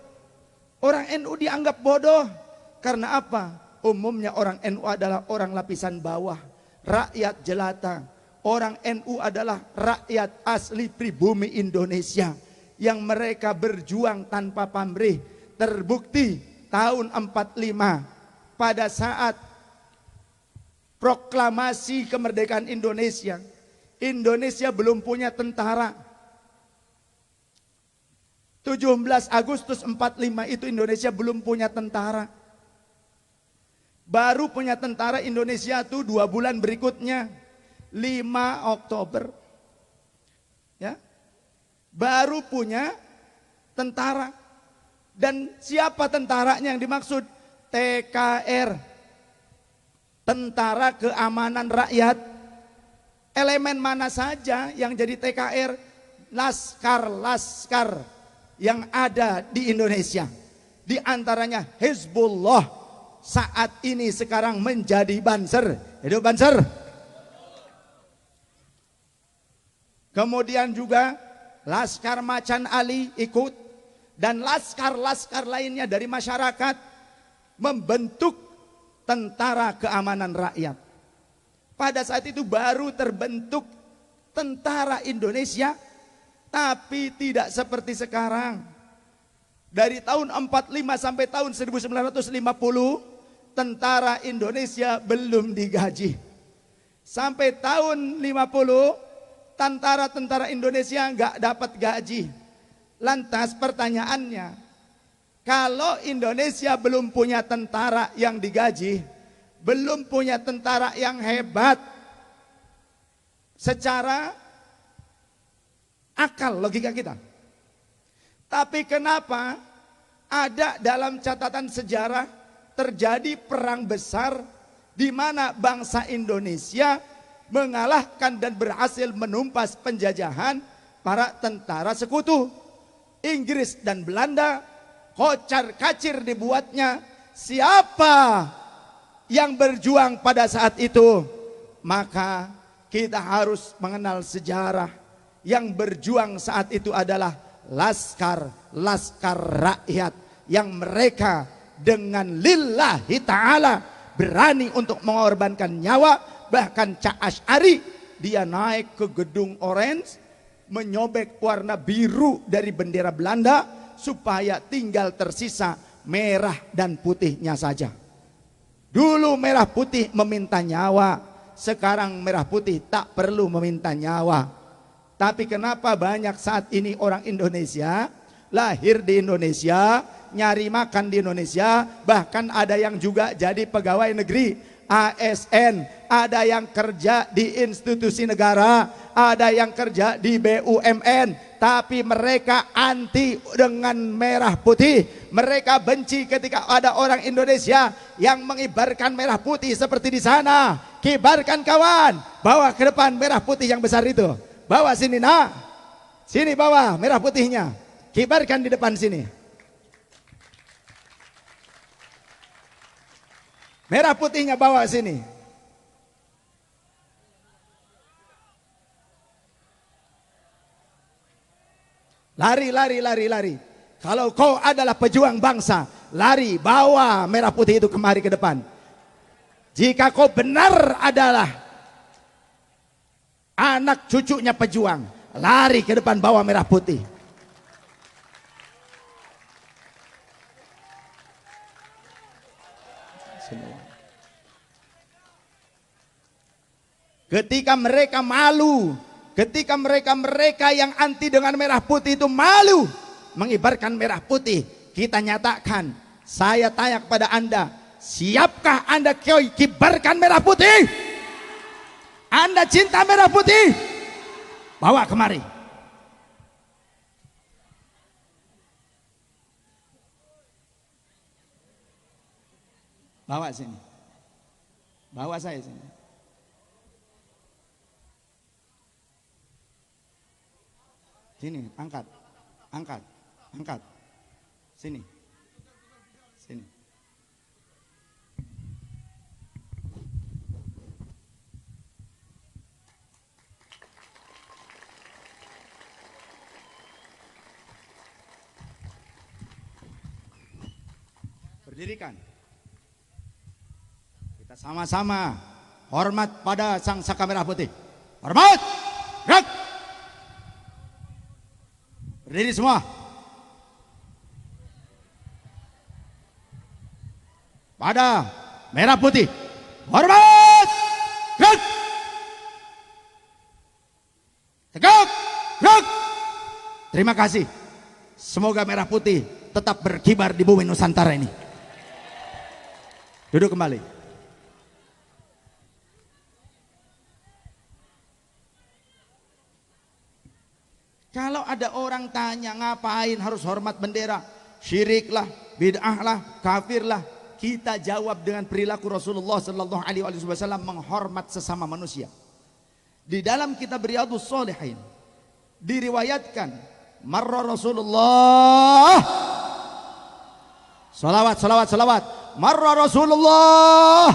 Speaker 3: Orang NU dianggap bodoh. Karena apa? Umumnya orang NU adalah orang lapisan bawah, rakyat jelata. Orang NU adalah rakyat asli pribumi Indonesia yang mereka berjuang tanpa pamrih. Terbukti tahun 45 pada saat proklamasi kemerdekaan Indonesia, Indonesia belum punya tentara. 17 Agustus 45 itu Indonesia belum punya tentara. Baru punya tentara Indonesia tuh 2 bulan berikutnya, 5 Oktober. Ya. Baru punya tentara. Dan siapa tentaranya yang dimaksud? TKR. Tentara Keamanan Rakyat. Elemen mana saja yang jadi TKR? Laskar-laskar yang ada di Indonesia. Di antaranya Hizbullah saat ini sekarang menjadi Banser. Hidup Banser. Kemudian juga Laskar Macan Ali ikut. Dan laskar-laskar lainnya dari masyarakat membentuk Tentara Keamanan Rakyat. Pada saat itu baru terbentuk tentara Indonesia, tapi tidak seperti sekarang. Dari tahun 45 sampai tahun 1950, tentara Indonesia belum digaji. Sampai tahun 50, tentara-tentara Indonesia nggak dapat gaji. Lantas pertanyaannya, kalau Indonesia belum punya tentara yang digaji, belum punya tentara yang hebat, secara akal logika kita. Tapi kenapa ada dalam catatan sejarah terjadi perang besar di mana bangsa Indonesia mengalahkan dan berhasil menumpas penjajahan para tentara sekutu. Inggris dan Belanda kocar kacir dibuatnya. Siapa yang berjuang pada saat itu? Maka kita harus mengenal sejarah. Yang berjuang saat itu adalah laskar rakyat yang mereka dengan lillahi ta'ala berani untuk mengorbankan nyawa. Bahkan Cak Asy'ari dia naik ke gedung orange, menyobek warna biru dari bendera Belanda supaya tinggal tersisa merah dan putihnya saja. Dulu merah putih meminta nyawa, sekarang merah putih tak perlu meminta nyawa. Tapi kenapa banyak saat ini orang Indonesia lahir di Indonesia, nyari makan di Indonesia, bahkan ada yang juga jadi pegawai negeri, ASN, ada yang kerja di institusi negara, ada yang kerja di BUMN, tapi mereka anti dengan merah putih. Mereka benci ketika ada orang Indonesia yang mengibarkan merah putih seperti di sana. Kibarkan kawan, bawa ke depan merah putih yang besar itu. Bawa sini nak, sini bawa merah putihnya, kibarkan di depan sini. Merah putihnya bawa sini. Lari, lari, lari, lari. Kalau kau adalah pejuang bangsa, lari, bawa merah putih itu kemari ke depan. Jika kau benar adalah anak cucunya pejuang, lari ke depan bawa merah putih. Ketika mereka malu, ketika mereka yang anti dengan merah putih itu malu mengibarkan merah putih, kita nyatakan, saya tanya kepada Anda, siapkah Anda kibarkan merah putih? Anda cinta merah putih? Bawa kemari. Bawa sini. Bawa saya sini. Sini, angkat. Angkat. Angkat. Sini. Sini. Berdirikan. Kita sama-sama hormat pada sang saka merah putih. Hormat. Gerak. Berdiri semua. Pada merah putih. Hormat. Gerak. Tegak. Gerak. Terima kasih. Semoga merah putih tetap berkibar di bumi Nusantara ini. Duduk kembali. Kalau ada orang tanya ngapain harus hormat bendera, syirik lah, bid'ah lah, kafir lah, kita jawab dengan perilaku Rasulullah sallallahu alaihi wasallam menghormat sesama manusia. Di dalam kitab Riyadhus Shalihin diriwayatkan, marra Rasulullah, salawat, marra Rasulullah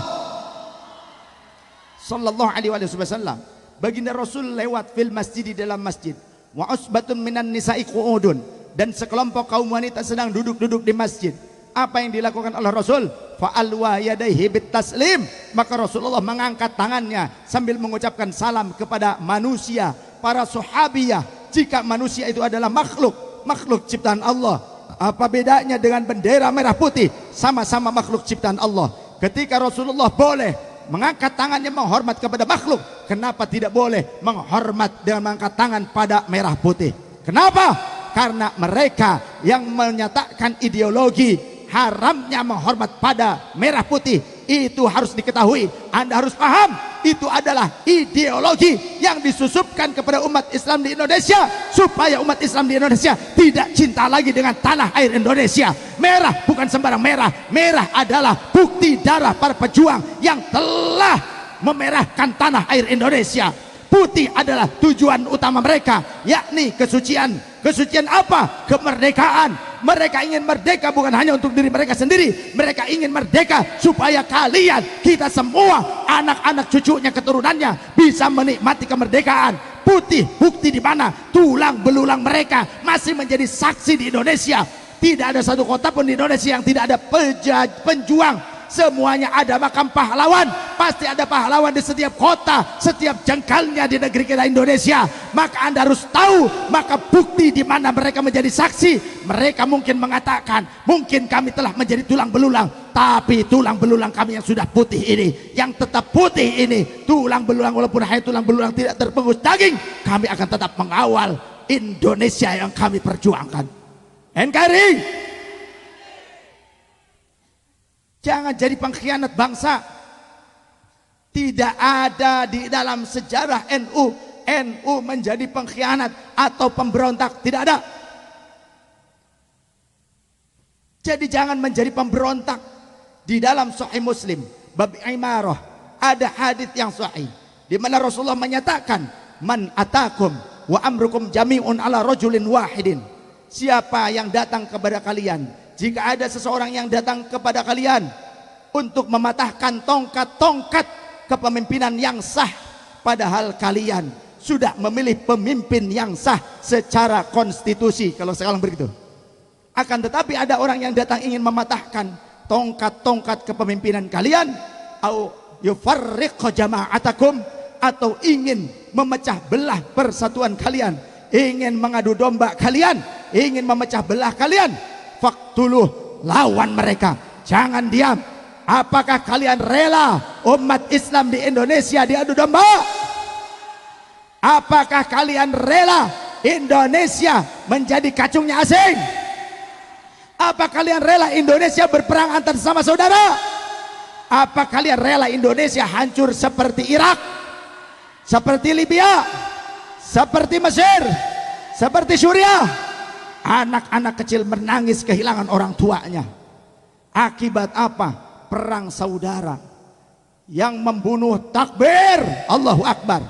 Speaker 3: sallallahu alaihi wasallam, baginda Rasul lewat fil masjid, di dalam masjid, wa usbatun minan nisa'i qu'udun, dan sekelompok kaum wanita sedang duduk-duduk di masjid. Apa yang dilakukan oleh Rasul? Fa'alwa yadaihi bitaslim, maka Rasulullah mengangkat tangannya sambil mengucapkan salam kepada manusia, para sahabiyah. Jika manusia itu adalah makhluk ciptaan Allah, apa bedanya dengan bendera merah putih? Sama-sama makhluk ciptaan Allah. Ketika Rasulullah boleh mengangkat tangannya menghormat kepada makhluk, kenapa tidak boleh menghormat dengan mengangkat tangan pada merah putih? Kenapa? Karena mereka yang menyatakan ideologi haramnya menghormat pada merah putih, itu harus diketahui. Anda harus paham, itu adalah ideologi yang disusupkan kepada umat Islam di Indonesia, supaya umat Islam di Indonesia tidak cinta lagi dengan tanah air Indonesia. Merah bukan sembarang merah. Merah adalah bukti darah para pejuang yang telah memerahkan tanah air Indonesia. Putih adalah tujuan utama mereka, yakni kesucian. Kesucian apa? Kemerdekaan. Mereka ingin merdeka bukan hanya untuk diri mereka sendiri. Mereka ingin merdeka supaya kalian, kita semua, anak-anak cucunya, keturunannya bisa menikmati kemerdekaan. Putih bukti di mana tulang belulang mereka masih menjadi saksi di Indonesia. Tidak ada satu kota pun di Indonesia yang tidak ada penjuang. Semuanya ada makam pahlawan. Pasti ada pahlawan di setiap kota, setiap jengkalnya di negeri kita Indonesia. Maka Anda harus tahu, maka bukti di mana mereka menjadi saksi. Mereka mungkin mengatakan, mungkin kami telah menjadi tulang belulang, tapi tulang belulang kami yang sudah putih ini, yang tetap putih ini, tulang belulang, walaupun hanya tulang belulang tidak terbungkus daging, kami akan tetap mengawal Indonesia yang kami perjuangkan. NKRI, jangan jadi pengkhianat bangsa. Tidak ada di dalam sejarah NU menjadi pengkhianat atau pemberontak, tidak ada. Jadi jangan menjadi pemberontak. Di dalam Sahih Muslim bab Imarah ada hadis yang sahih di mana Rasulullah menyatakan, man atakum wa amrukum jami'un ala rajulin wahidin. Siapa yang datang kepada kalian, jika ada seseorang yang datang kepada kalian untuk mematahkan tongkat-tongkat kepemimpinan yang sah, padahal kalian sudah memilih pemimpin yang sah secara konstitusi, kalau sekarang begitu. Akan tetapi ada orang yang datang ingin mematahkan tongkat-tongkat kepemimpinan kalian, au yufarriq jama'atakum, atau ingin memecah belah persatuan kalian, ingin mengadu domba kalian, ingin memecah belah kalian, faqtuluh, lawan mereka, jangan diam. Apakah kalian rela umat Islam di Indonesia diadu domba? Apakah kalian rela Indonesia menjadi kacungnya asing? Apa kalian rela Indonesia berperang antar sama saudara? Apa kalian rela Indonesia hancur seperti Irak, seperti Libya, seperti Mesir, seperti Suriah? Anak-anak kecil menangis kehilangan orang tuanya. Akibat apa? Perang saudara. Yang membunuh takbir, Allahu Akbar.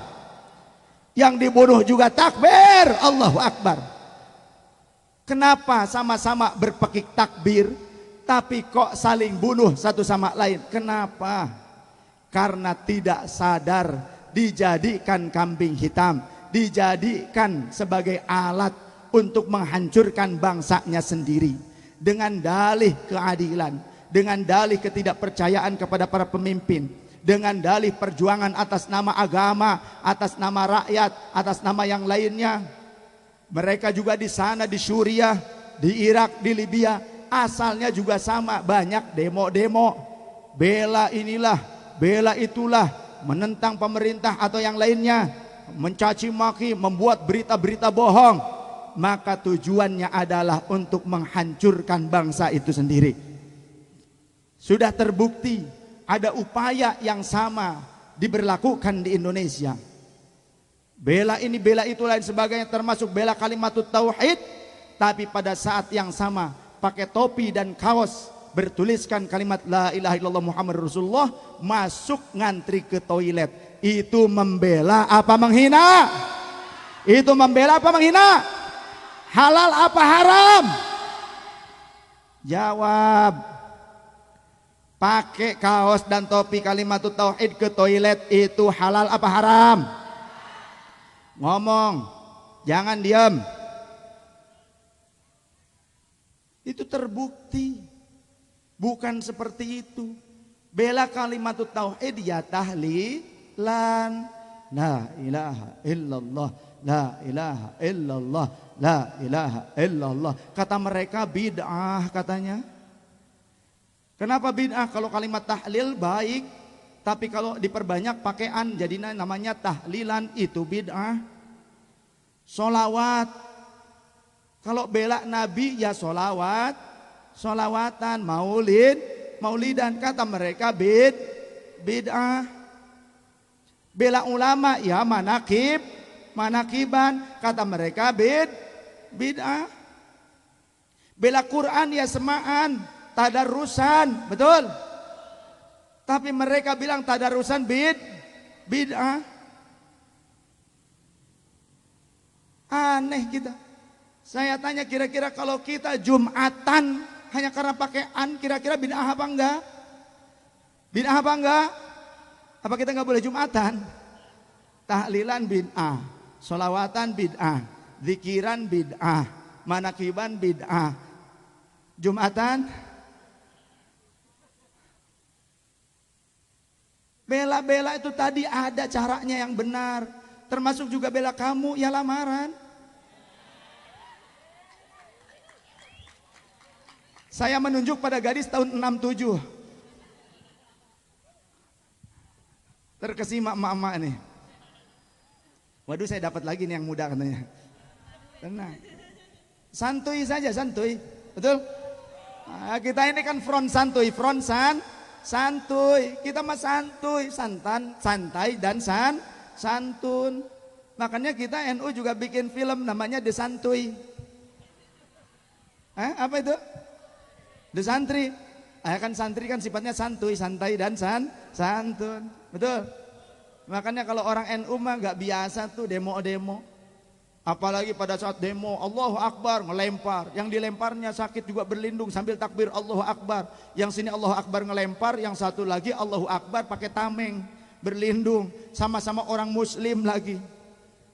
Speaker 3: Yang dibunuh juga takbir, Allahu Akbar. Kenapa sama-sama berpekik takbir, tapi kok saling bunuh satu sama lain? Kenapa? Karena tidak sadar dijadikan kambing hitam, dijadikan sebagai alat untuk menghancurkan bangsanya sendiri. Dengan dalih keadilan, dengan dalih ketidakpercayaan kepada para pemimpin, dengan dalih perjuangan atas nama agama, atas nama rakyat, atas nama yang lainnya. Mereka juga di sana, di Suriah, di Irak, di Libya, asalnya juga sama, banyak demo-demo, bela inilah, bela itulah, menentang pemerintah atau yang lainnya, mencaci maki, membuat berita-berita bohong. Maka tujuannya adalah untuk menghancurkan bangsa itu sendiri. Sudah terbukti ada upaya yang sama diberlakukan di Indonesia. Bela ini, bela itu, lain sebagainya, termasuk bela kalimatut tauhid. Tapi pada saat yang sama pakai topi dan kaos bertuliskan kalimat la ilaha illallah Muhammad Rasulullah, masuk ngantri ke toilet. Itu membela apa menghina? Itu membela apa menghina? Halal apa haram? Jawab. Pakai kaos dan topi kalimatut tauhid ke toilet itu halal apa haram? Ngomong, jangan diam. Itu terbukti. Bukan seperti itu. Bela kalimatut tauhid ya tahlilan, la ilaha illallah, la ilaha illallah, la ilaha illallah. Kata mereka bid'ah katanya. Kenapa bid'ah? Kalau kalimat tahlil baik, tapi kalau diperbanyak pakai an, jadi namanya tahlilan, itu bid'ah. Solawat, kalau bela Nabi ya solawat, solawatan, maulid, maulidan. Kata mereka bid'ah. Bela ulama ya manakib, manakiban. Kata mereka bid'ah. Bela Quran ya semaan, tadarusan, betul. Tapi mereka bilang tadarusan bid'ah. Aneh kita. Saya tanya, kira-kira kalau kita Jumatan hanya karena pakai an, kira-kira bid'ah apa enggak? Bid'ah apa enggak? Apa kita enggak boleh Jumatan? Tahlilan bid'ah, sholawatan bid'ah, zikiran bid'ah, manakiban bid'ah. Jumatan bela-bela itu tadi ada caranya yang benar. Termasuk juga bela kamu ya lamaran. Saya menunjuk pada gadis tahun 67. Terkesima emak-emak nih. Waduh, saya dapat lagi nih yang muda katanya. Tenang. Santuy saja, santuy. Betul? Nah, kita ini kan front santuy, santuy. Kita mah santuy, santan, santai dan santun. Makanya kita NU juga bikin film namanya The Santuy. Apa itu? The Santri. Kan santri kan sifatnya santuy, santai dan santun. Betul? Makanya kalau orang NU mah nggak biasa tuh demo-demo. Apalagi pada saat demo Allahu Akbar ngelempar, yang dilemparnya sakit juga berlindung sambil takbir Allahu Akbar. Yang sini Allahu Akbar ngelempar, yang satu lagi Allahu Akbar pakai tameng berlindung, sama-sama orang muslim lagi.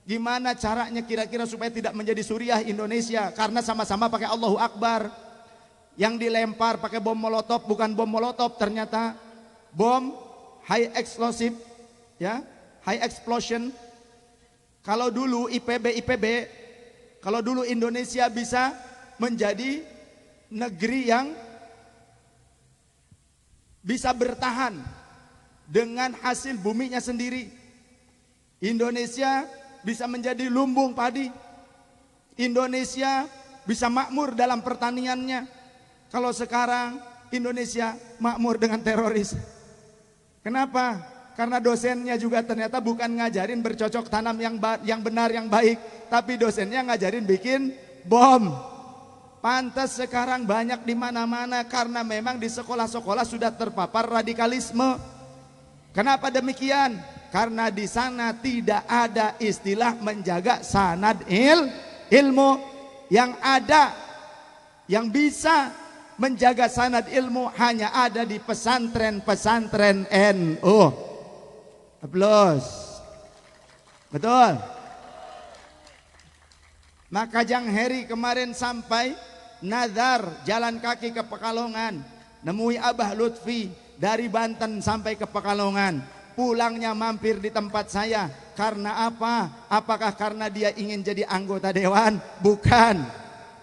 Speaker 3: Gimana caranya kira-kira supaya tidak menjadi Suriah Indonesia? Karena sama-sama pakai Allahu Akbar. Yang dilempar pakai bom molotov, bukan bom molotov, ternyata bom high explosive, ya, high explosion. Kalau dulu IPB, kalau dulu Indonesia bisa menjadi negeri yang bisa bertahan dengan hasil buminya sendiri. Indonesia bisa menjadi lumbung padi. Indonesia bisa makmur dalam pertaniannya. Kalau sekarang Indonesia makmur dengan teroris. Kenapa? Karena dosennya juga ternyata bukan ngajarin bercocok tanam yang benar, yang baik, tapi dosennya ngajarin bikin bom. Pantas sekarang banyak di mana-mana karena memang di sekolah-sekolah sudah terpapar radikalisme. Kenapa demikian? Karena di sana tidak ada istilah menjaga sanad ilmu. Yang ada, yang bisa menjaga sanad ilmu hanya ada di pesantren-pesantren NU. Aplaus. Betul. Maka Jang Heri kemarin sampai nazar jalan kaki ke Pekalongan, nemui Abah Lutfi dari Banten sampai ke Pekalongan. Pulangnya mampir di tempat saya. Karena apa? Apakah karena dia ingin jadi anggota dewan? Bukan.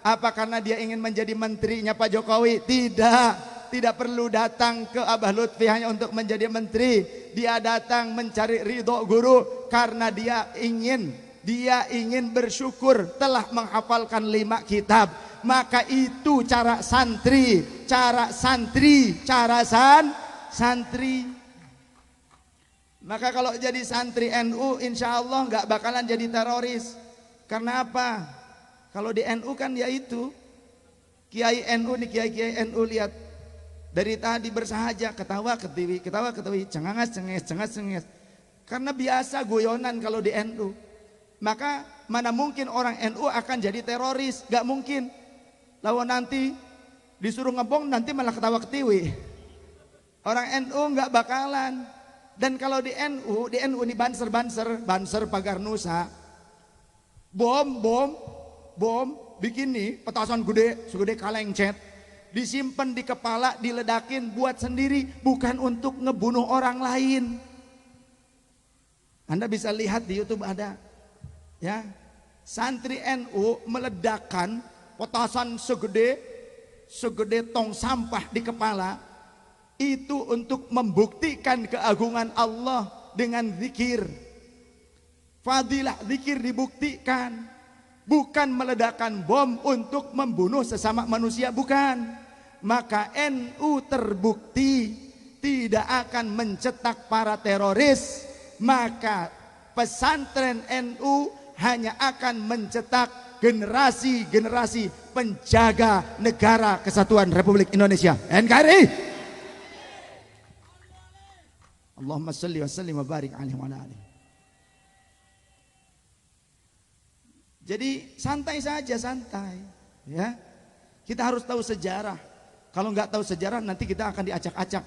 Speaker 3: Apa karena dia ingin menjadi menterinya Pak Jokowi? Tidak. Tidak perlu datang ke Abah Lutfi hanya untuk menjadi menteri. Dia datang mencari ridho guru karena dia ingin bersyukur telah menghafalkan 5 kitab. Maka itu cara santri. Maka kalau jadi santri NU insya Allah nggak bakalan jadi teroris. Karena apa? Kalau di NU kan ya itu Kiai NU nih, Kiai NU lihat dari tadi bersahaja, ketawa ketiwi, cengenges. Karena biasa guyonan kalau di NU. Maka mana mungkin orang NU akan jadi teroris? Gak mungkin. Lawan nanti disuruh ngebom nanti malah ketawa ketiwi. Orang NU gak bakalan. Dan kalau di NU ini banser pagar nusa. Bom bikin nih petasan gede, segede kaleng cet. Disimpan di kepala, diledakin buat sendiri, bukan untuk ngebunuh orang lain. Anda bisa lihat di YouTube ada, ya, santri NU meledakkan petasan segede tong sampah di kepala, itu untuk membuktikan keagungan Allah dengan zikir. Fadilah zikir dibuktikan, bukan meledakkan bom untuk membunuh sesama manusia, bukan. Maka NU terbukti tidak akan mencetak para teroris. Maka pesantren NU hanya akan mencetak generasi-generasi penjaga negara kesatuan Republik Indonesia. NKRI. Allahumma shalli wa sallim wa barik alaihi wa ala alihi. Jadi santai saja, ya. Kita harus tahu sejarah. Kalau nggak tahu sejarah nanti kita akan diacak-acak.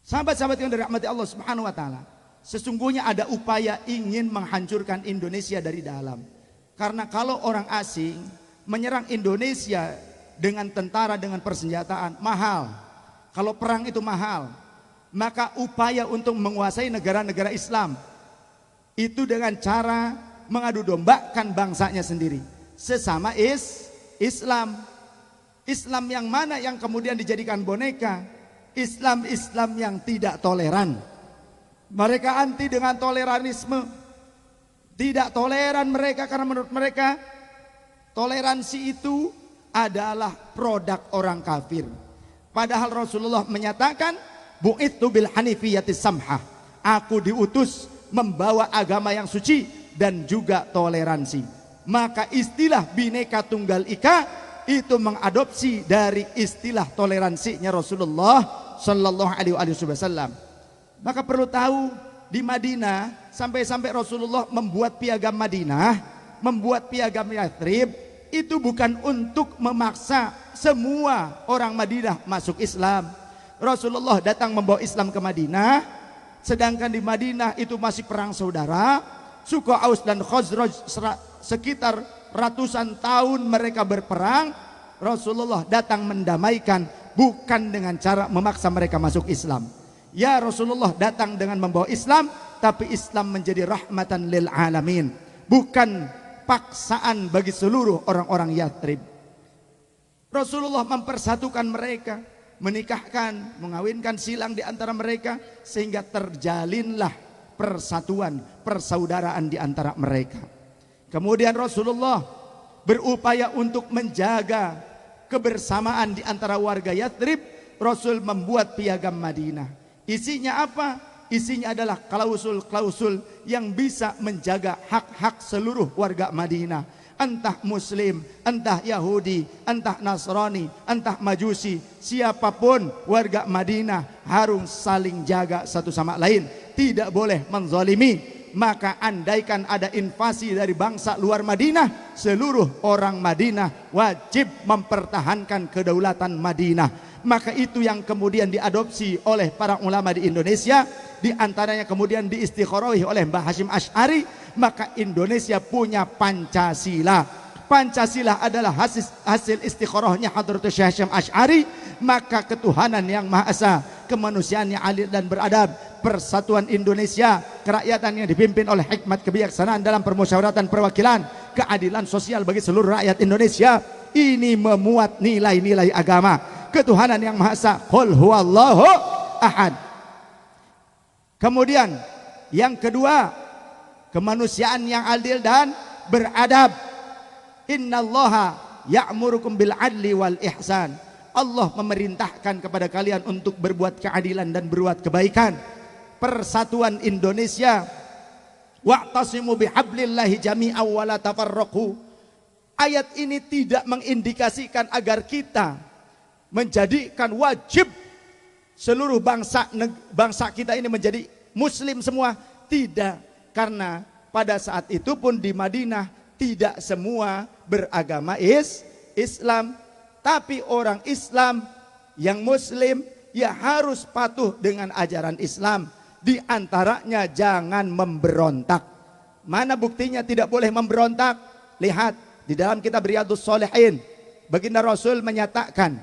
Speaker 3: Sahabat-sahabat yang dirahmati Allah Subhanahu wa taala, sesungguhnya ada upaya ingin menghancurkan Indonesia dari dalam. Karena kalau orang asing menyerang Indonesia dengan tentara, dengan persenjataan, mahal. Kalau perang itu mahal. Maka upaya untuk menguasai negara-negara Islam itu dengan cara mengadu dombakan bangsanya sendiri. Sesama Islam. Islam yang mana yang kemudian dijadikan boneka? Islam yang tidak toleran. Mereka anti dengan toleranisme. Tidak toleran mereka karena menurut mereka toleransi itu adalah produk orang kafir. Padahal Rasulullah menyatakan, bu'itsu bil hanifiyatis samhah. Aku diutus membawa agama yang suci dan juga toleransi. Maka istilah Bhinneka Tunggal Ika itu mengadopsi dari istilah toleransinya Rasulullah Sallallahu Alaihi Wasallam. Maka perlu tahu di Madinah sampai Rasulullah membuat piagam Madinah, membuat piagam Yathrib, itu bukan untuk memaksa semua orang Madinah masuk Islam. Rasulullah datang membawa Islam ke Madinah, sedangkan di Madinah itu masih perang saudara. Suku Aus dan Khazraj sekitar ratusan tahun mereka berperang. Rasulullah datang mendamaikan, bukan dengan cara memaksa mereka masuk Islam. Ya Rasulullah datang dengan membawa Islam, tapi Islam menjadi rahmatan lil alamin, bukan paksaan bagi seluruh orang-orang Yathrib. Rasulullah mempersatukan mereka, menikahkan, mengawinkan silang di antara mereka, sehingga terjalinlah persatuan, persaudaraan di antara mereka. Kemudian Rasulullah berupaya untuk menjaga kebersamaan di antara warga Yathrib. Rasul membuat piagam Madinah. Isinya apa? Isinya adalah klausul-klausul yang bisa menjaga hak-hak seluruh warga Madinah. Entah Muslim, entah Yahudi, entah Nasrani, entah Majusi, siapapun warga Madinah harus saling jaga satu sama lain, tidak boleh menzalimi. Maka andaikan ada invasi dari bangsa luar Madinah, seluruh orang Madinah wajib mempertahankan kedaulatan Madinah. Maka itu yang kemudian diadopsi oleh para ulama di Indonesia, di antaranya kemudian diistiqorohi oleh Mbah Hashim Asy'ari. Maka Indonesia punya Pancasila. Pancasila adalah hasil istiqorohnya Hadratus Syekh Hashim Asy'ari. Maka ketuhanan yang Maha Esa, kemanusiaan yang adil dan beradab, persatuan Indonesia, kerakyatan yang dipimpin oleh hikmat kebijaksanaan dalam permusyawaratan perwakilan, keadilan sosial bagi seluruh rakyat Indonesia, ini memuat nilai-nilai agama. Ketuhanan yang Maha Esa, qul huwallahu ahad. Kemudian yang kedua, kemanusiaan yang adil dan beradab. Innallaha ya'murukum bil adli wal ihsan. Allah memerintahkan kepada kalian untuk berbuat keadilan dan berbuat kebaikan. Persatuan Indonesia, wa'tasimu bihablillahi jami'an wa la tafarraqu. Ayat ini tidak mengindikasikan agar kita menjadikan wajib seluruh bangsa kita ini menjadi muslim semua. Tidak, karena pada saat itu pun di Madinah tidak semua beragama Islam, tapi orang Islam yang muslim ya harus patuh dengan ajaran Islam. Di antaranya jangan memberontak. Mana buktinya tidak boleh memberontak? Lihat di dalam kitab Riyadhus Shalihin, baginda Rasul menyatakan,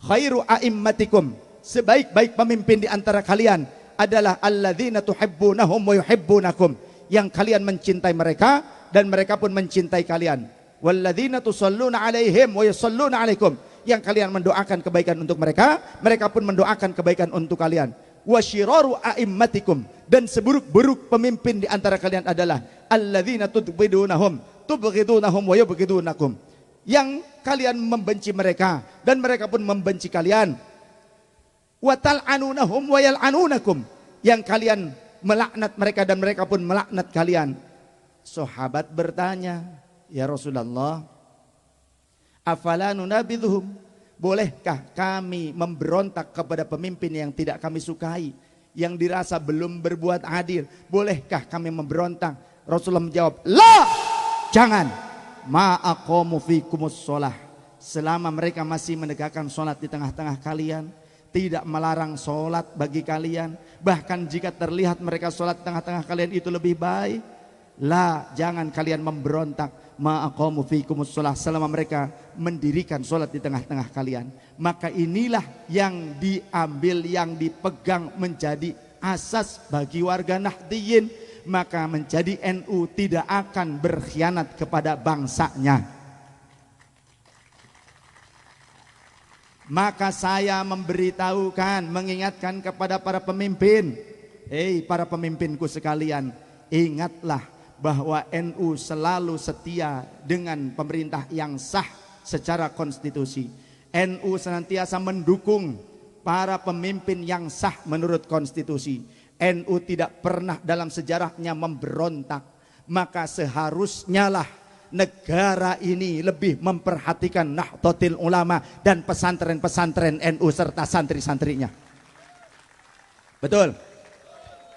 Speaker 3: khairu a'immatikum, sebaik-baik pemimpin di antara kalian adalah alladzina tuhibbunahum wa yuhibbunakum, yang kalian mencintai mereka dan mereka pun mencintai kalian. Walladzina tusalluna alaihim wa yusalluna alaikum, yang kalian mendoakan kebaikan untuk mereka, mereka pun mendoakan kebaikan untuk kalian. Wa syiraru a'immatikum, dan seburuk-buruk pemimpin di antara kalian adalah alladzina tubghidunahum wa yubghidunakum, yang kalian membenci mereka dan mereka pun membenci kalian. Wa tal'anunahum wa yal'anunakum, yang kalian melaknat mereka dan mereka pun melaknat kalian. Sahabat bertanya, ya Rasulullah, afala nunabidhuhum, bolehkah kami memberontak kepada pemimpin yang tidak kami sukai, yang dirasa belum berbuat adil? Bolehkah kami memberontak? Rasulullah menjawab, la, jangan. Ma'aqamu fikumus sholah, selama mereka masih menegakkan sholat di tengah-tengah kalian, tidak melarang sholat bagi kalian, bahkan jika terlihat mereka sholat di tengah-tengah kalian itu lebih baik, la, jangan kalian memberontak. Ma'aqamu fikumus sholah, selama mereka mendirikan sholat di tengah-tengah kalian. Maka inilah yang diambil, yang dipegang menjadi asas bagi warga Nahdliyin. Maka menjadi NU tidak akan berkhianat kepada bangsanya. Maka saya memberitahukan, mengingatkan kepada para pemimpin, para pemimpinku sekalian, ingatlah bahwa NU selalu setia dengan pemerintah yang sah secara konstitusi. NU senantiasa mendukung para pemimpin yang sah menurut konstitusi. NU tidak pernah dalam sejarahnya memberontak. Maka seharusnya lah negara ini lebih memperhatikan Nahdlatul Ulama dan pesantren-pesantren NU serta santri-santrinya. Betul.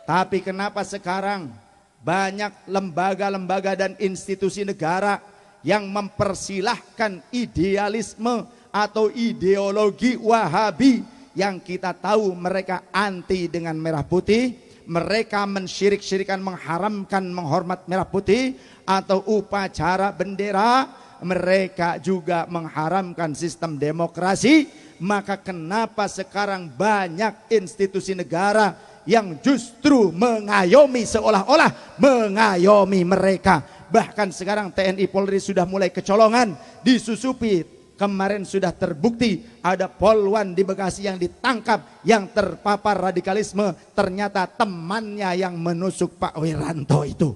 Speaker 3: Tapi kenapa sekarang banyak lembaga-lembaga dan institusi negara yang mempersilahkan idealisme atau ideologi Wahabi, yang kita tahu mereka anti dengan merah putih, mereka mensyirik-syirikan, mengharamkan menghormat merah putih atau upacara bendera, mereka juga mengharamkan sistem demokrasi, maka kenapa sekarang banyak institusi negara yang justru mengayomi, seolah-olah mengayomi mereka. Bahkan sekarang TNI Polri sudah mulai kecolongan, disusupi. Kemarin sudah terbukti ada polwan di Bekasi yang ditangkap yang terpapar radikalisme, ternyata temannya yang menusuk Pak Wiranto itu.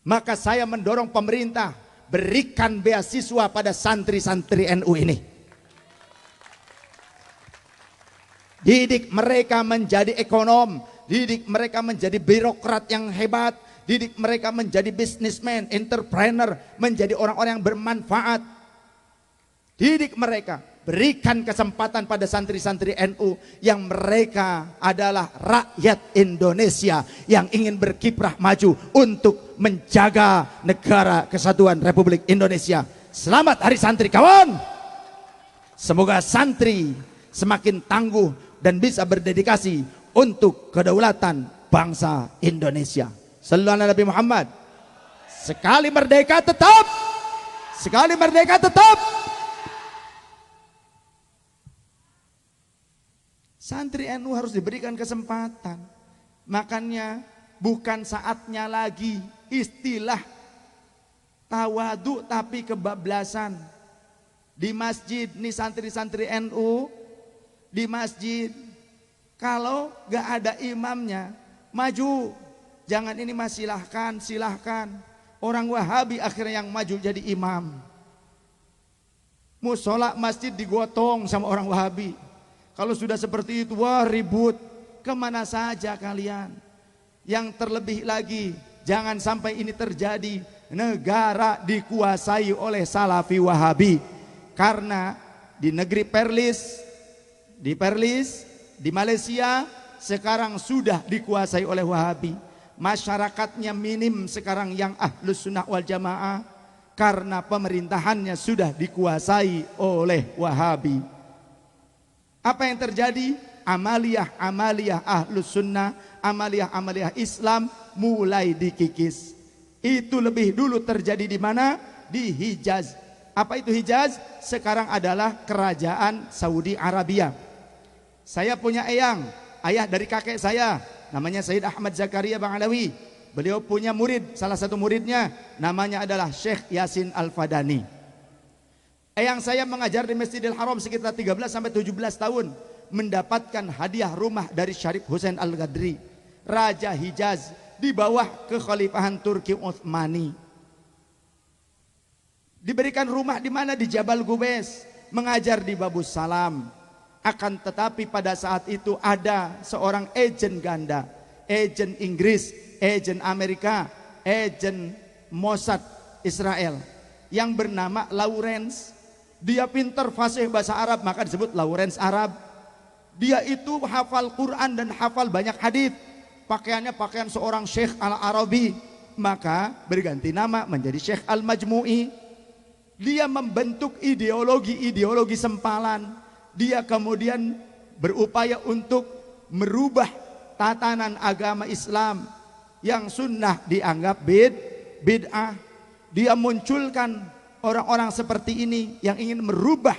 Speaker 3: Maka saya mendorong pemerintah berikan beasiswa pada santri-santri NU ini. Didik mereka menjadi ekonom, didik mereka menjadi birokrat yang hebat, didik mereka menjadi bisnismen, entrepreneur, menjadi orang-orang yang bermanfaat. Didik mereka, berikan kesempatan pada santri-santri NU yang mereka adalah rakyat Indonesia yang ingin berkiprah maju untuk menjaga negara kesatuan Republik Indonesia. Selamat Hari Santri kawan. Semoga santri semakin tangguh dan bisa berdedikasi untuk kedaulatan bangsa Indonesia. Sallallahu alaihi Nabi Muhammad. Sekali merdeka tetap, sekali merdeka tetap. Santri NU harus diberikan kesempatan. Makanya bukan saatnya lagi istilah tawadu tapi kebablasan. Di masjid nih santri-santri NU di masjid, kalau gak ada imamnya maju. Jangan ini mas silahkan. Orang Wahabi akhirnya yang maju jadi imam. Musola masjid digotong sama orang Wahabi. Kalau sudah seperti itu, wah ribut. Kemana saja kalian? Yang terlebih lagi, jangan sampai ini terjadi. Negara dikuasai oleh Salafi Wahabi. Karena di negeri Perlis, di Malaysia, sekarang sudah dikuasai oleh Wahabi. Masyarakatnya minim sekarang yang Ahlus Sunnah wal Jamaah. Karena pemerintahannya sudah dikuasai oleh Wahabi. Apa yang terjadi? Amaliyah Ahlus Sunnah, amaliyah Islam mulai dikikis. Itu lebih dulu terjadi di mana? Di Hijaz. Apa itu Hijaz? Sekarang adalah kerajaan Saudi Arabia. Saya punya eyang, ayah dari kakek saya, namanya Sayyid Ahmad Zakaria Ba'alawi. Beliau punya murid, salah satu muridnya namanya adalah Syekh Yasin Al-Fadani. Eyang saya mengajar di Masjidil Haram sekitar 13 sampai 17 tahun, mendapatkan hadiah rumah dari Syarif Hussein Al-Ghadri, Raja Hijaz di bawah kekhalifahan Turki Utsmani. Diberikan rumah di mana? Di Jabal Gubes, mengajar di Babus Salam. Akan tetapi pada saat itu ada seorang agen ganda, agen Inggris, agen Amerika, agen Mossad Israel yang bernama Lawrence. Dia pintar fasih bahasa Arab, maka disebut Lawrence Arab. Dia itu hafal Quran dan hafal banyak hadis. Pakaiannya pakaian seorang Syekh Al-Arabi, maka berganti nama menjadi Syekh Al-Majmu'i. Dia membentuk ideologi sempalan. Dia kemudian berupaya untuk merubah tatanan agama Islam yang sunnah dianggap bid'ah. Dia munculkan orang-orang seperti ini yang ingin merubah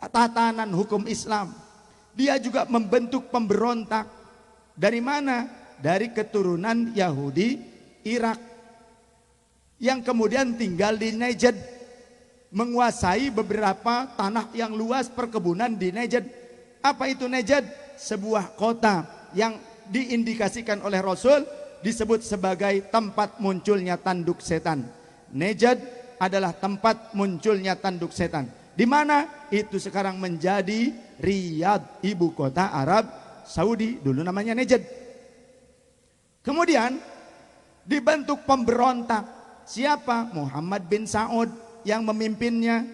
Speaker 3: tatanan hukum Islam. Dia juga membentuk pemberontak. Dari mana? Dari keturunan Yahudi Irak yang kemudian tinggal di Najd, menguasai beberapa tanah yang luas perkebunan di Najd. Apa itu Najd? Sebuah kota yang diindikasikan oleh Rasul disebut sebagai tempat munculnya tanduk setan. Najd adalah tempat munculnya tanduk setan. Di mana? Itu sekarang menjadi Riyadh, ibu kota Arab Saudi, dulu namanya Najd. Kemudian dibentuk pemberontak. Siapa? Muhammad bin Saud yang memimpinnya.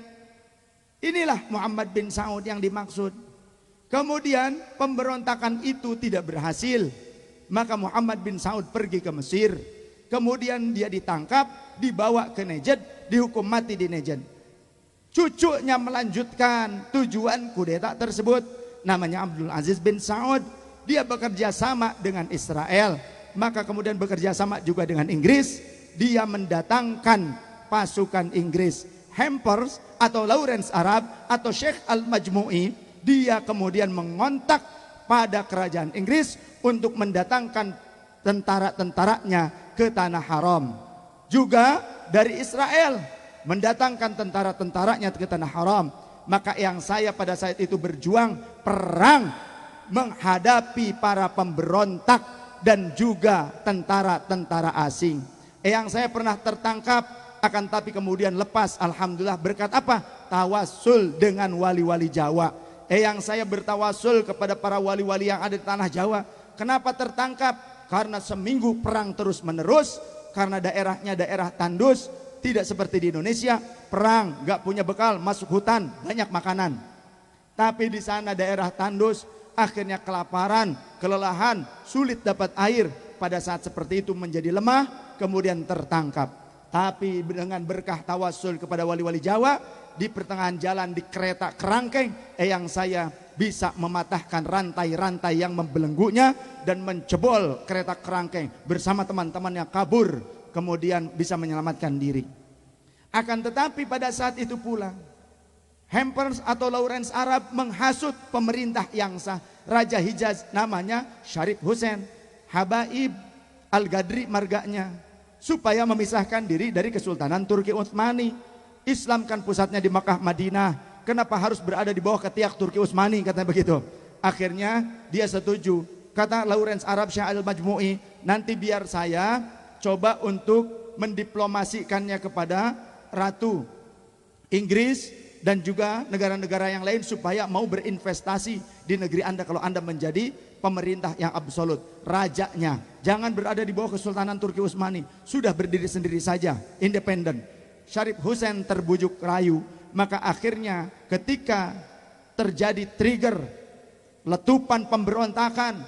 Speaker 3: Inilah Muhammad bin Saud yang dimaksud. Kemudian pemberontakan itu tidak berhasil, maka Muhammad bin Saud pergi ke Mesir. Kemudian dia ditangkap, dibawa ke Najd, dihukum mati di Najd. Cucunya melanjutkan tujuan kudeta tersebut, namanya Abdul Aziz bin Saud. Dia bekerja sama dengan Israel, maka kemudian bekerja sama juga dengan Inggris. Dia mendatangkan pasukan Inggris Hampers atau Lawrence Arab atau Syekh Al-Majmu'i, dia kemudian mengontak pada kerajaan Inggris untuk mendatangkan tentara-tentaranya ke tanah haram. Juga dari Israel mendatangkan tentara-tentaranya ke tanah haram. Maka yang saya pada saat itu berjuang perang menghadapi para pemberontak dan juga tentara-tentara asing. Yang saya pernah tertangkap, akan tapi kemudian lepas, alhamdulillah, berkat apa? Tawasul dengan wali-wali Jawa. Yang saya bertawasul kepada para wali-wali yang ada di tanah Jawa. Kenapa tertangkap? Karena seminggu perang terus menerus, karena daerahnya daerah tandus, tidak seperti di Indonesia, perang, gak punya bekal, masuk hutan, banyak makanan. Tapi di sana daerah tandus, akhirnya kelaparan, kelelahan, sulit dapat air. Pada saat seperti itu menjadi lemah, kemudian tertangkap. Tapi dengan berkah tawasul kepada wali-wali Jawa, di pertengahan jalan di kereta kerangkeng, yang saya bisa mematahkan rantai-rantai yang membelenggunya dan mencebol kereta kerangkeng bersama teman-temannya kabur, kemudian bisa menyelamatkan diri. Akan tetapi pada saat itu pula Hampers atau Lawrence Arab menghasut pemerintah yang sah, Raja Hijaz namanya Syarif Hussein Habaib Al-Gadri marganya, supaya memisahkan diri dari Kesultanan Turki Utsmani. Islam kan pusatnya di Makkah Madinah, kenapa harus berada di bawah ketiak Turki Utsmani, katanya begitu. Akhirnya dia setuju. Kata Lawrence Arab Syekh Al-Majmu'i, nanti biar saya coba untuk mendiplomasikannya kepada Ratu Inggris dan juga negara-negara yang lain supaya mau berinvestasi di negeri Anda kalau Anda menjadi pemerintah yang absolut, rajanya. Jangan berada di bawah Kesultanan Turki Utsmani, sudah berdiri sendiri saja, independen. Syarif Hussein terbujuk rayu, maka akhirnya ketika terjadi trigger letupan pemberontakan,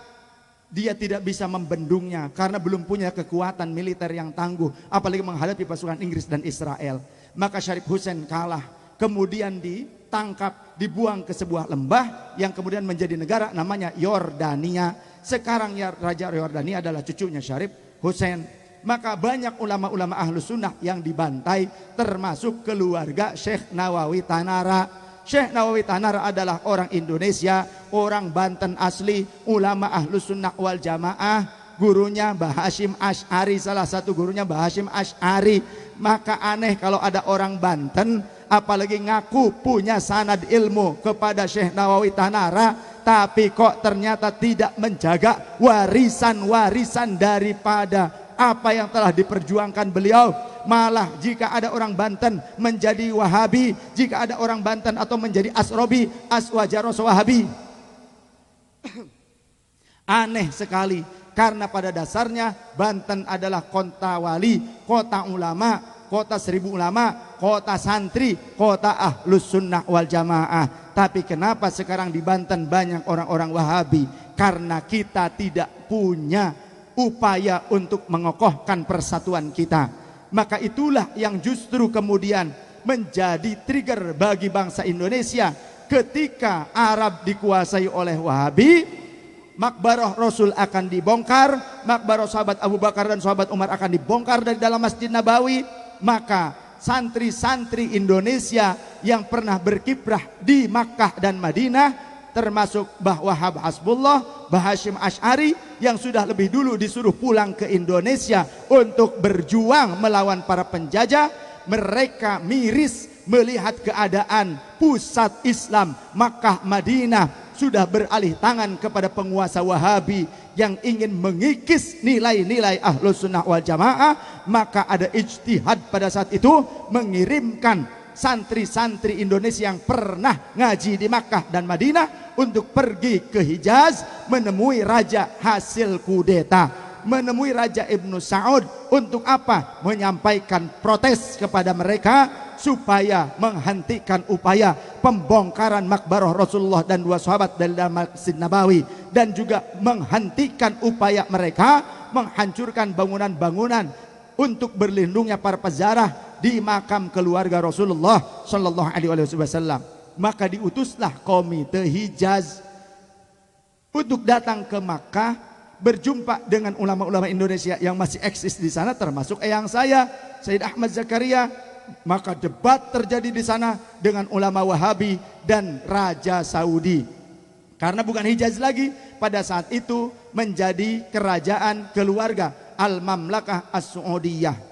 Speaker 3: dia tidak bisa membendungnya karena belum punya kekuatan militer yang tangguh, apalagi menghadapi pasukan Inggris dan Israel. Maka Syarif Hussein kalah, kemudian ditangkap, dibuang ke sebuah lembah yang kemudian menjadi negara namanya Yordania. Sekarang ya Raja Yordania adalah cucunya Syarif Hussein. Maka banyak ulama-ulama Ahlus Sunnah yang dibantai, termasuk keluarga Syekh Nawawi Tanara. Syekh Nawawi Tanara adalah orang Indonesia, orang Banten asli, ulama Ahlus Sunnah wal Jamaah. Gurunya Mbah Hashim Asy'ari, salah satu gurunya Mbah Hashim Asy'ari. Maka aneh kalau ada orang Banten apalagi ngaku punya sanad ilmu kepada Syekh Nawawi Tanara, tapi kok ternyata tidak menjaga warisan-warisan daripada apa yang telah diperjuangkan beliau. Malah jika ada orang Banten menjadi Wahabi, jika ada orang Banten atau menjadi Asrobi, Aswajaros Wahabi. Aneh sekali, karena pada dasarnya Banten adalah kota wali, kota ulama, kota 1000 ulama, kota santri, kota Ahlus Sunnah wal Jamaah. Tapi kenapa sekarang di Banten banyak orang-orang Wahabi? Karena kita tidak punya upaya untuk mengokohkan persatuan kita. Maka itulah yang justru kemudian menjadi trigger bagi bangsa Indonesia. Ketika Arab dikuasai oleh Wahabi, makbarah Rasul akan dibongkar, makbarah sahabat Abu Bakar dan sahabat Umar akan dibongkar dari dalam Masjid Nabawi. Maka santri-santri Indonesia yang pernah berkiprah di Makkah dan Madinah, termasuk Mbah Wahab Hasbullah, Mbah Hashim Asy'ari yang sudah lebih dulu disuruh pulang ke Indonesia untuk berjuang melawan para penjajah, mereka miris melihat keadaan pusat Islam Makkah Madinah sudah beralih tangan kepada penguasa Wahabi yang ingin mengikis nilai-nilai Ahlus Sunnah wal Jamaah. Maka ada ijtihad pada saat itu mengirimkan santri-santri Indonesia yang pernah ngaji di Makkah dan Madinah untuk pergi ke Hijaz menemui raja hasil kudeta, menemui Raja Ibnu Saud. Untuk apa? Menyampaikan protes kepada mereka supaya menghentikan upaya pembongkaran makbarah Rasulullah dan dua sahabat dari dalam Masjid Nabawi, dan juga menghentikan upaya mereka menghancurkan bangunan-bangunan untuk berlindungnya para peziarah di makam keluarga Rasulullah Shallallahu Alaihi Wasallam. Maka diutuslah komite Hijaz untuk datang ke Makkah, berjumpa dengan ulama-ulama Indonesia yang masih eksis di sana, termasuk eyang saya Sayyid Ahmad Zakaria, maka debat terjadi di sana dengan ulama Wahabi dan Raja Saudi. Karena bukan Hijaz lagi, pada saat itu menjadi kerajaan keluarga Al-Mamlakah As-Saudiyah.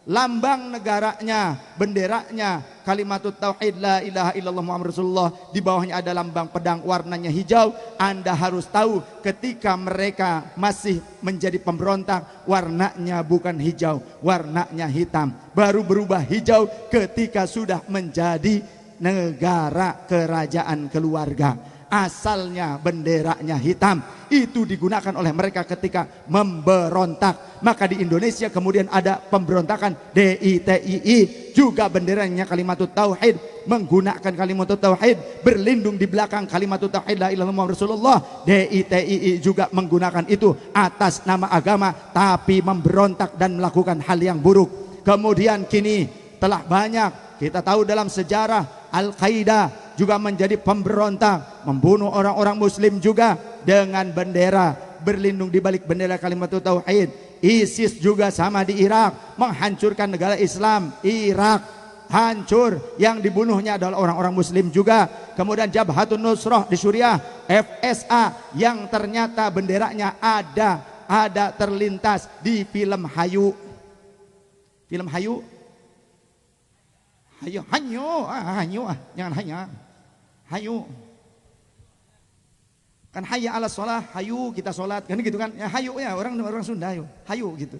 Speaker 3: Lambang negaranya, benderanya kalimatut tauhid la ilaha illallah Muhammad Rasulullah, di bawahnya ada lambang pedang warnanya hijau. Anda harus tahu ketika mereka masih menjadi pemberontak, warnanya bukan hijau, warnanya hitam. Baru berubah hijau ketika sudah menjadi negara kerajaan keluarga. Asalnya benderanya hitam, itu digunakan oleh mereka ketika memberontak. Maka di Indonesia kemudian ada pemberontakan DITII, juga benderanya kalimatut tauhid, menggunakan kalimatut tauhid, berlindung di belakang kalimatut tauhid la ilaha illallah Rasulullah. DITII juga menggunakan itu atas nama agama, tapi memberontak dan melakukan hal yang buruk. Kemudian kini telah banyak kita tahu dalam sejarah Al-Qaeda juga menjadi pemberontak, membunuh orang-orang muslim juga dengan bendera, berlindung di balik bendera kalimatut tauhid. ISIS juga sama di Irak, menghancurkan negara Islam. Irak hancur, yang dibunuhnya adalah orang-orang muslim juga. Kemudian Jabhatun Nusrah di Suriah, FSA yang ternyata benderanya ada terlintas di film Hayu. Film Hayu, jangan hanya hayu. Kan hayya ala sholah, hayu kita sholat, kan gitu kan? Ya hayu ya, orang Sunda hayu gitu.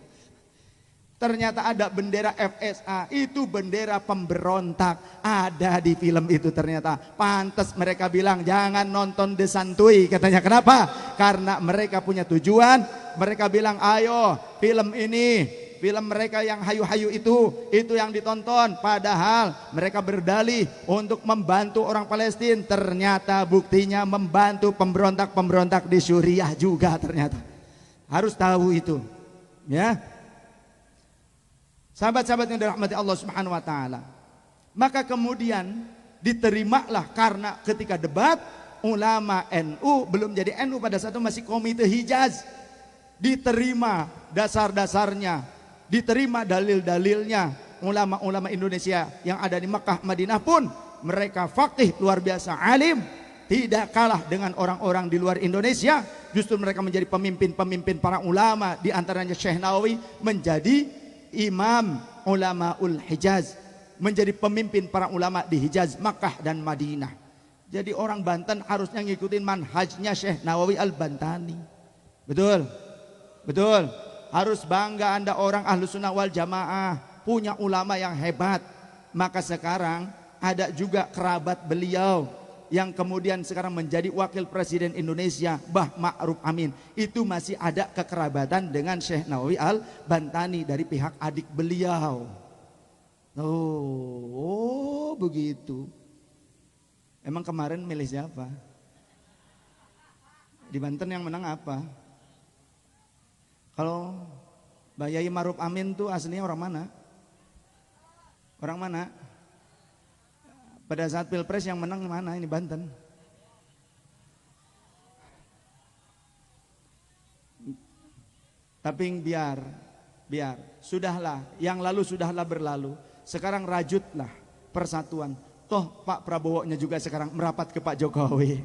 Speaker 3: Ternyata ada bendera FSA, itu bendera pemberontak, ada di film itu ternyata. Pantas mereka bilang jangan nonton The Santuy, katanya. Kenapa? Karena mereka punya tujuan. Mereka bilang ayo film ini, film mereka yang hayu-hayu itu yang ditonton. Padahal mereka berdalih untuk membantu orang Palestina. Ternyata buktinya membantu pemberontak-pemberontak di Suriah juga ternyata. Harus tahu itu, ya. Sahabat-sahabat yang dirahmati Allah Subhanahu wa taala. Maka kemudian diterimalah, karena ketika debat ulama NU belum jadi NU pada saat itu, masih Komite Hijaz. Diterima dasar-dasarnya, diterima dalil-dalilnya. Ulama-ulama Indonesia yang ada di Makkah, Madinah pun mereka faqih luar biasa, alim, tidak kalah dengan orang-orang di luar Indonesia. Justru mereka menjadi pemimpin-pemimpin para ulama, di antaranya Syekh Nawawi menjadi imam ulamaul Hijaz, menjadi pemimpin para ulama di Hijaz, Makkah dan Madinah. Jadi orang Banten harusnya ngikutin manhajnya Syekh Nawawi Al-Bantani. Betul? Betul. Harus bangga Anda orang Ahlus Sunnah wal Jamaah, punya ulama yang hebat. Maka sekarang ada juga kerabat beliau yang kemudian sekarang menjadi wakil presiden Indonesia, Mbah Ma'ruf Amin. Itu masih ada kekerabatan dengan Syekh Nawawi Al-Bantani dari pihak adik beliau. Oh begitu. Emang kemarin milih siapa? Di Banten yang menang apa? Kalau Mbak Yai Ma'ruf Amin tuh aslinya orang mana? Orang mana? Pada saat Pilpres yang menang mana? Ini Banten. Tapi biar sudahlah, yang lalu sudahlah berlalu. Sekarang rajutlah persatuan. Toh Pak Prabowo-nya juga sekarang merapat ke Pak Jokowi.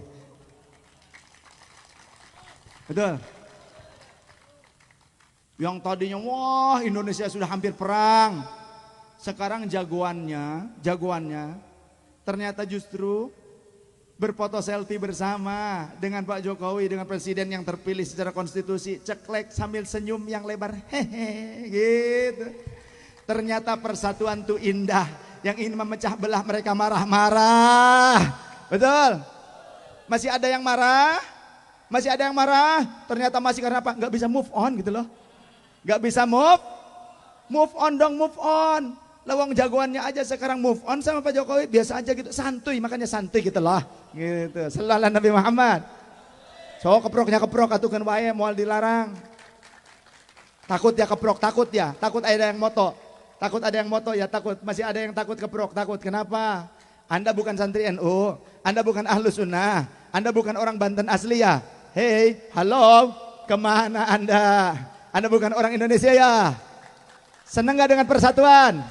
Speaker 3: Betul? Yang tadinya wah Indonesia sudah hampir perang, sekarang jagoannya ternyata justru berfoto selfie bersama dengan Pak Jokowi, dengan presiden yang terpilih secara konstitusi, ceklek sambil senyum yang lebar, hehe gitu. Ternyata persatuan tuh indah. Yang ingin memecah belah mereka marah-marah. Betul? Masih ada yang marah? Masih ada yang marah? Ternyata masih karena apa? Gak bisa move on gitu loh. Gak bisa move on dong, move on. Lawang jagoannya aja sekarang move on sama Pak Jokowi, biasa aja gitu, santuy, makanya santuy gitu lah. Gitu. Sallallahu Nabi Muhammad. So keproknya keprok atukan wae moal dilarang. Takut ya keprok, takut ada yang moto. Takut ada yang moto ya takut, masih ada yang takut keprok, takut. Kenapa? Anda bukan santri NU, Anda bukan Ahlus Sunnah, Anda bukan orang Banten asli ya. Hei, halo, kemana Anda? Anda bukan orang Indonesia ya? Senang gak dengan persatuan?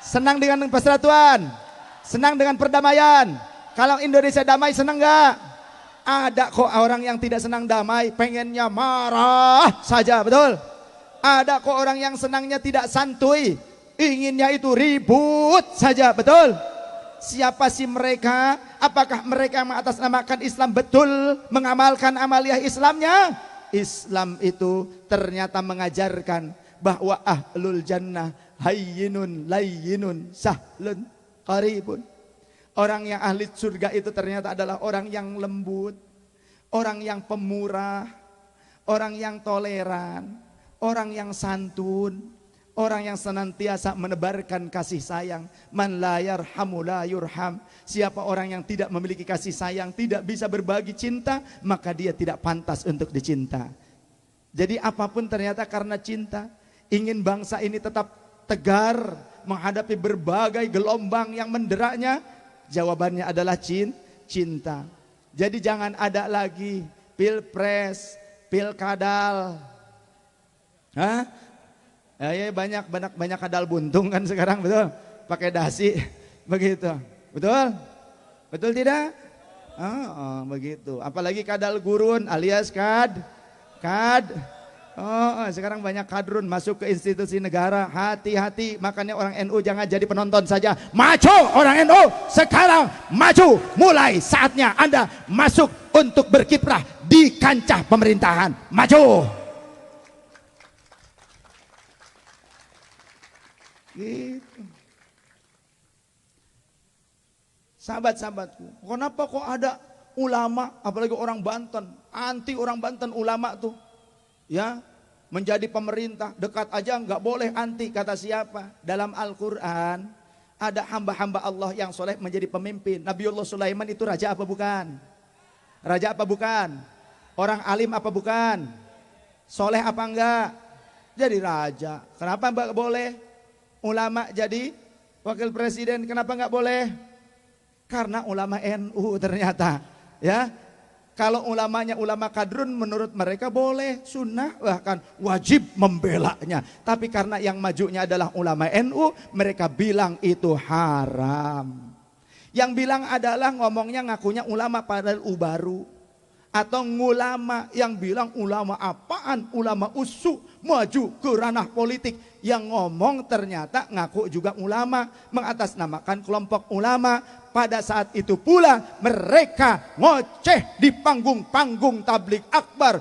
Speaker 3: Senang dengan persatuan? Senang dengan perdamaian? Kalau Indonesia damai senang nggak? Ada kok orang yang tidak senang damai, pengennya marah saja, betul? Ada kok orang yang senangnya tidak santuy, inginnya itu ribut saja, betul? Siapa sih mereka? Apakah mereka mengatasnamakan Islam betul, mengamalkan amaliyah Islamnya? Islam itu ternyata mengajarkan bahwa ahlul jannah hayyinun layyinun sahlun qaribun. Orang yang ahli surga itu ternyata adalah orang yang lembut, orang yang pemurah, orang yang toleran, orang yang santun, orang yang senantiasa menebarkan kasih sayang. Man la yarhamu la yurham. Siapa orang yang tidak memiliki kasih sayang, tidak bisa berbagi cinta, maka dia tidak pantas untuk dicinta. Jadi apapun ternyata karena cinta, ingin bangsa ini tetap tegar menghadapi berbagai gelombang yang menderanya, jawabannya adalah cinta. Jadi jangan ada lagi pilpres, pilkadal. Hah? Ya, banyak kadal buntung kan sekarang, betul? Pakai dasi begitu. Betul? Betul tidak? Begitu. Apalagi kadal gurun alias kad. Sekarang banyak kadrun masuk ke institusi negara. Hati-hati, makanya orang NU jangan jadi penonton saja. Maju orang NU sekarang, maju. Mulai saatnya Anda masuk untuk berkiprah di kancah pemerintahan. Maju. Gitu. Sahabat-sahabatku, kenapa kok ada ulama, apalagi orang Banten, anti orang Banten ulama tuh, ya, menjadi pemerintah, dekat aja nggak boleh anti, kata siapa? Dalam Al-Quran ada hamba-hamba Allah yang soleh menjadi pemimpin. Nabiullah Sulaiman itu raja apa bukan? Raja apa bukan? Orang alim apa bukan? Soleh apa enggak? Jadi raja. Kenapa enggak boleh? Ulama jadi wakil presiden, kenapa enggak boleh? Karena ulama NU ternyata, ya. Kalau ulamanya ulama kadrun, menurut mereka boleh, sunnah, bahkan wajib membelanya. Tapi karena yang majunya adalah ulama NU, mereka bilang itu haram. Yang bilang adalah ngomongnya ngakunya ulama padahal baru. Atau ngulama yang bilang ulama apaan, ulama usuk, maju ke ranah politik. Yang ngomong ternyata ngaku juga ulama, mengatasnamakan kelompok ulama. Pada saat itu pula mereka ngoceh di panggung-panggung tablik akbar,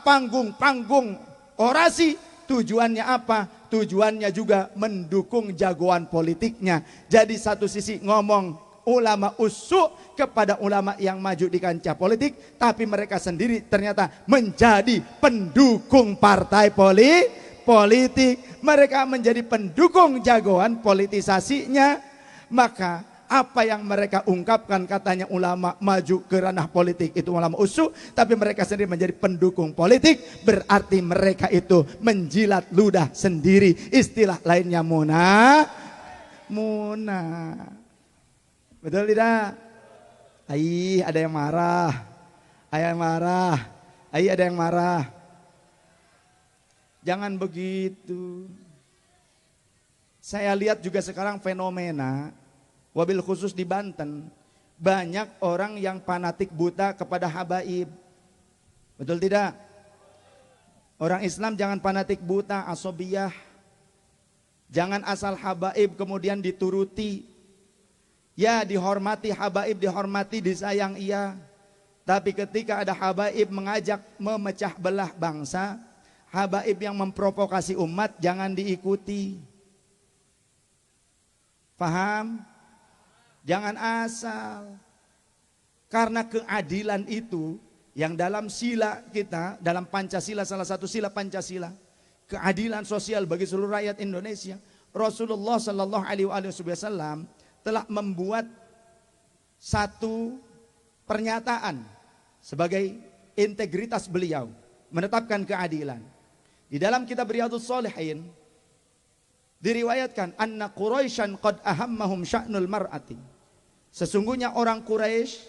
Speaker 3: panggung-panggung orasi. Tujuannya apa? Tujuannya juga mendukung jagoan politiknya. Jadi satu sisi ngomong ulama usuk kepada ulama yang maju di kancah politik, tapi mereka sendiri ternyata menjadi pendukung partai politik. Mereka menjadi pendukung jagoan politisasinya. Maka apa yang mereka ungkapkan katanya ulama maju ke ranah politik itu ulama usuk, tapi mereka sendiri menjadi pendukung politik, berarti mereka itu menjilat ludah sendiri. Istilah lainnya munafik. Betul tidak? Ada yang marah. Ada yang marah. Jangan begitu. Saya lihat juga sekarang fenomena, wabil khusus di Banten, banyak orang yang fanatik buta kepada habaib. Betul tidak? Orang Islam jangan fanatik buta, asobiyah. Jangan asal habaib kemudian dituruti. Ya, dihormati habaib, dihormati, disayang iya. Tapi ketika ada habaib mengajak memecah belah bangsa, habaib yang memprovokasi umat jangan diikuti. Paham? Jangan asal. Karena keadilan itu yang dalam sila kita, dalam Pancasila, salah satu sila Pancasila, keadilan sosial bagi seluruh rakyat Indonesia. Rasulullah Sallallahu Alaihi Wasallam telah membuat satu pernyataan sebagai integritas beliau menetapkan keadilan. Di dalam kitab Riyadhus Shalihin diriwayatkan anna Quraisyan qad ahammahum sya'nul mar'ati. Sesungguhnya orang Quraisy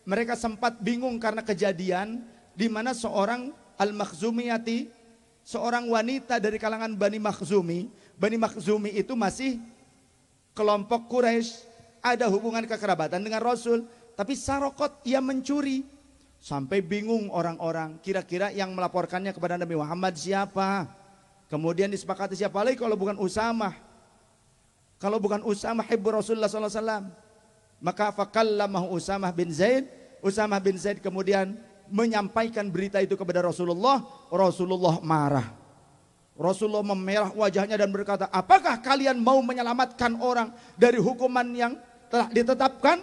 Speaker 3: mereka sempat bingung karena kejadian di mana seorang al-Makhzumiyati, seorang wanita dari kalangan Bani Makhzumi. Bani Makhzumi itu masih kelompok Quraisy ada hubungan kekerabatan dengan Rasul, tapi sarokot, ia mencuri. Sampai bingung orang-orang, kira-kira yang melaporkannya kepada Nabi Muhammad siapa? Kemudian disepakati siapa lagi kalau bukan Usamah. Kalau bukan Usamah hibbu Rasulullah SAW. Maka fakallamahu Usamah bin Zaid. Usamah bin Zaid kemudian menyampaikan berita itu kepada Rasulullah. Rasulullah marah. Rasulullah memerah wajahnya dan berkata, apakah kalian mau menyelamatkan orang dari hukuman yang telah ditetapkan?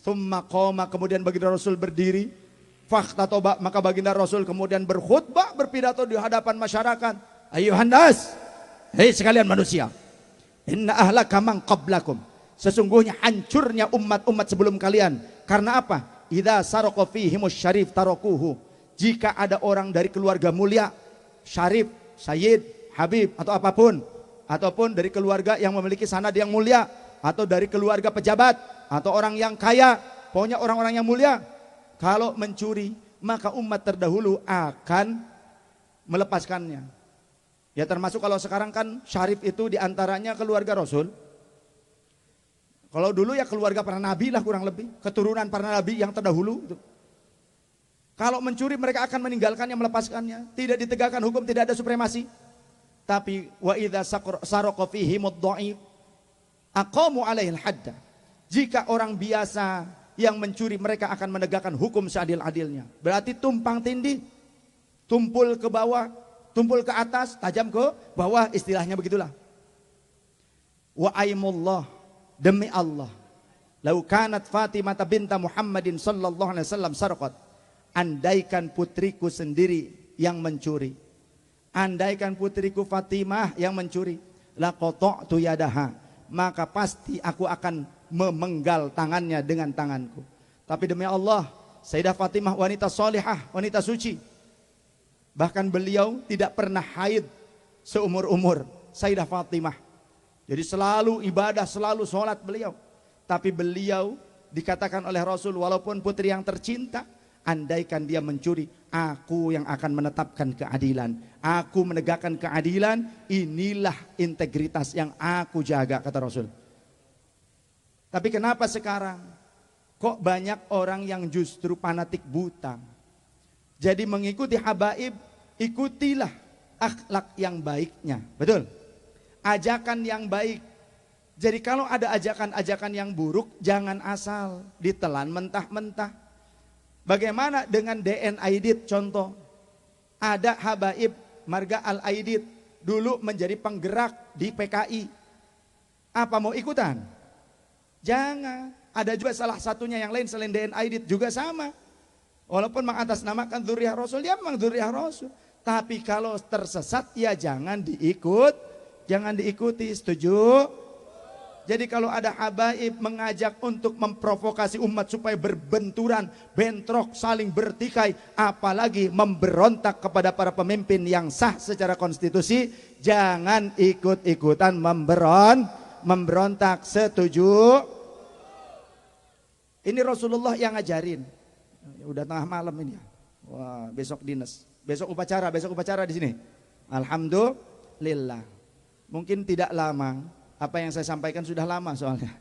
Speaker 3: Thumma qoma, kemudian baginda Rasul berdiri. Fakhtatoba, maka baginda Rasul kemudian berkhutbah, berpidato di hadapan masyarakat. Ayuhan nas, hei sekalian manusia, inna ahlaka man qablakum, sesungguhnya hancurnya umat-umat sebelum kalian. Karena apa? Idza saraqa fihimus syarif tarakuhu, jika ada orang dari keluarga mulia, syarif, sayyid, habib atau apapun, ataupun dari keluarga yang memiliki sanad yang mulia, atau dari keluarga pejabat atau orang yang kaya, pokoknya orang-orang yang mulia, kalau mencuri maka umat terdahulu akan melepaskannya. Ya termasuk kalau sekarang kan syarif itu diantaranya keluarga Rasul. Kalau dulu ya keluarga para nabi lah kurang lebih, keturunan para nabi yang terdahulu. Kalau mencuri mereka akan meninggalkannya, melepaskannya. Tidak ditegakkan hukum, tidak ada supremasi. Tapi wa idza saraqa fihimud dhaif aqamu alaihil hadda. Jika orang biasa yang mencuri, mereka akan menegakkan hukum seadil-adilnya. Berarti tumpang tindih, tumpul ke bawah, tumpul ke atas, tajam ke bawah, istilahnya begitulah. Wa aimullah, demi Allah, lau kanat Fatimah binta Muhammadin sallallahu alaihi wasallam sarqat, andaikan putriku sendiri yang mencuri, andaikan putriku Fatimah yang mencuri, la qata'tu yadaha, maka pasti aku akan memenggal tangannya dengan tanganku. Tapi demi Allah, Sayyidah Fatimah wanita solihah, wanita suci. Bahkan beliau tidak pernah haid seumur-umur Sayyidah Fatimah. Jadi selalu ibadah, selalu sholat beliau. Tapi beliau dikatakan oleh Rasul, walaupun putri yang tercinta, andaikan dia mencuri, aku yang akan menetapkan keadilan, aku menegakkan keadilan. Inilah integritas yang aku jaga, kata Rasul. Tapi kenapa sekarang kok banyak orang yang justru fanatik buta? Jadi mengikuti habaib, ikutilah akhlak yang baiknya. Betul? Ajakan yang baik. Jadi kalau ada ajakan-ajakan yang buruk, jangan asal ditelan mentah-mentah. Bagaimana dengan DN Aidit contoh? Ada habaib Marga Al Aidit dulu menjadi penggerak di PKI. Apa mau ikutan? Jangan. Ada juga salah satunya yang lain selain DN Aidit juga sama. Walaupun mengatasnamakan dzurriyyah Rasul, dia memang dzurriyyah Rasul. Tapi kalau tersesat ya jangan diikut, jangan diikuti. Setuju? Jadi kalau ada habaib mengajak untuk memprovokasi umat supaya berbenturan, bentrok, saling bertikai, apalagi memberontak kepada para pemimpin yang sah secara konstitusi, jangan ikut-ikutan memberontak. Setuju? Ini Rasulullah yang ngajarin. Udah tengah malam ini ya. Wah, besok dinas, besok upacara di sini. Alhamdulillah. Mungkin tidak lama. Apa yang saya sampaikan sudah lama soalnya.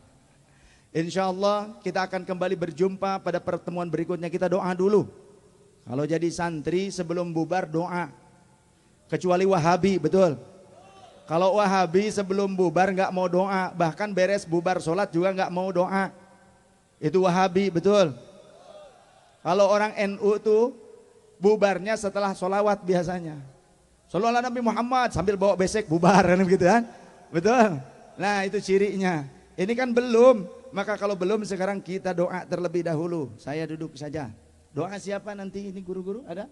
Speaker 3: Insya Allah kita akan kembali berjumpa pada pertemuan berikutnya. Kita doa dulu. Kalau jadi santri sebelum bubar doa. Kecuali Wahabi, betul. Kalau Wahabi sebelum bubar nggak mau doa, bahkan beres bubar sholat juga nggak mau doa. Itu Wahabi, betul. Kalau orang NU tuh bubarnya setelah sholawat biasanya. Sholawat Nabi Muhammad sambil bawa besek bubar kan begitu kan? Betul. Nah itu cirinya. Ini kan belum. Maka kalau belum sekarang kita doa terlebih dahulu. Saya duduk saja. Doa siapa nanti ini guru-guru ada?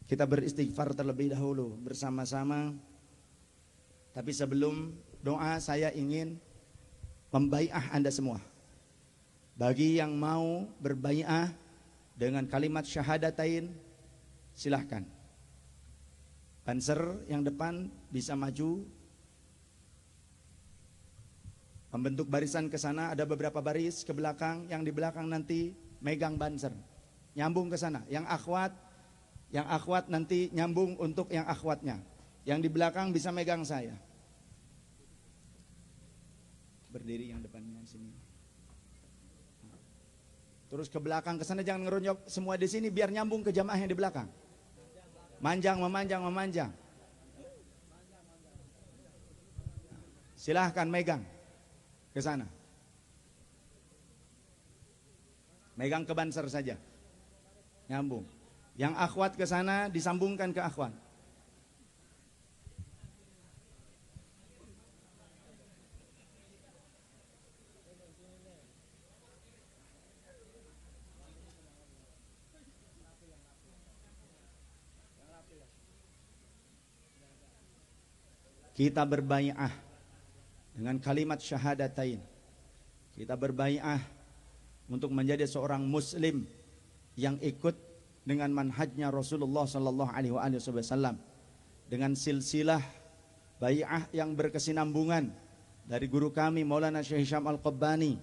Speaker 3: Kita beristighfar terlebih dahulu bersama-sama. Tapi sebelum doa saya ingin membai'ah Anda semua. Bagi yang mau berbai'ah dengan kalimat syahadatain, silahkan. Banser yang depan bisa maju. Membentuk barisan ke sana, ada beberapa baris ke belakang. Yang di belakang nanti megang banser. nyambung ke sana. Yang akhwat nanti nyambung untuk yang akhwatnya. Yang di belakang bisa megang saya. Berdiri yang depannya sini. Terus ke belakang ke sana, jangan ngeronjok semua di sini biar nyambung ke jamaah yang di belakang. Manjang, memanjang. Silahkan megang ke sana. Megang ke banser saja. Nyambung. Yang akhwat ke sana disambungkan ke akhwat. Kita berbai'ah dengan kalimat syahadatain. Kita berbai'ah untuk menjadi seorang muslim yang ikut dengan manhajnya Rasulullah sallallahu alaihi wasallam, dengan silsilah bai'ah yang berkesinambungan dari guru kami Maulana Syekh Hisham Al-Qabbani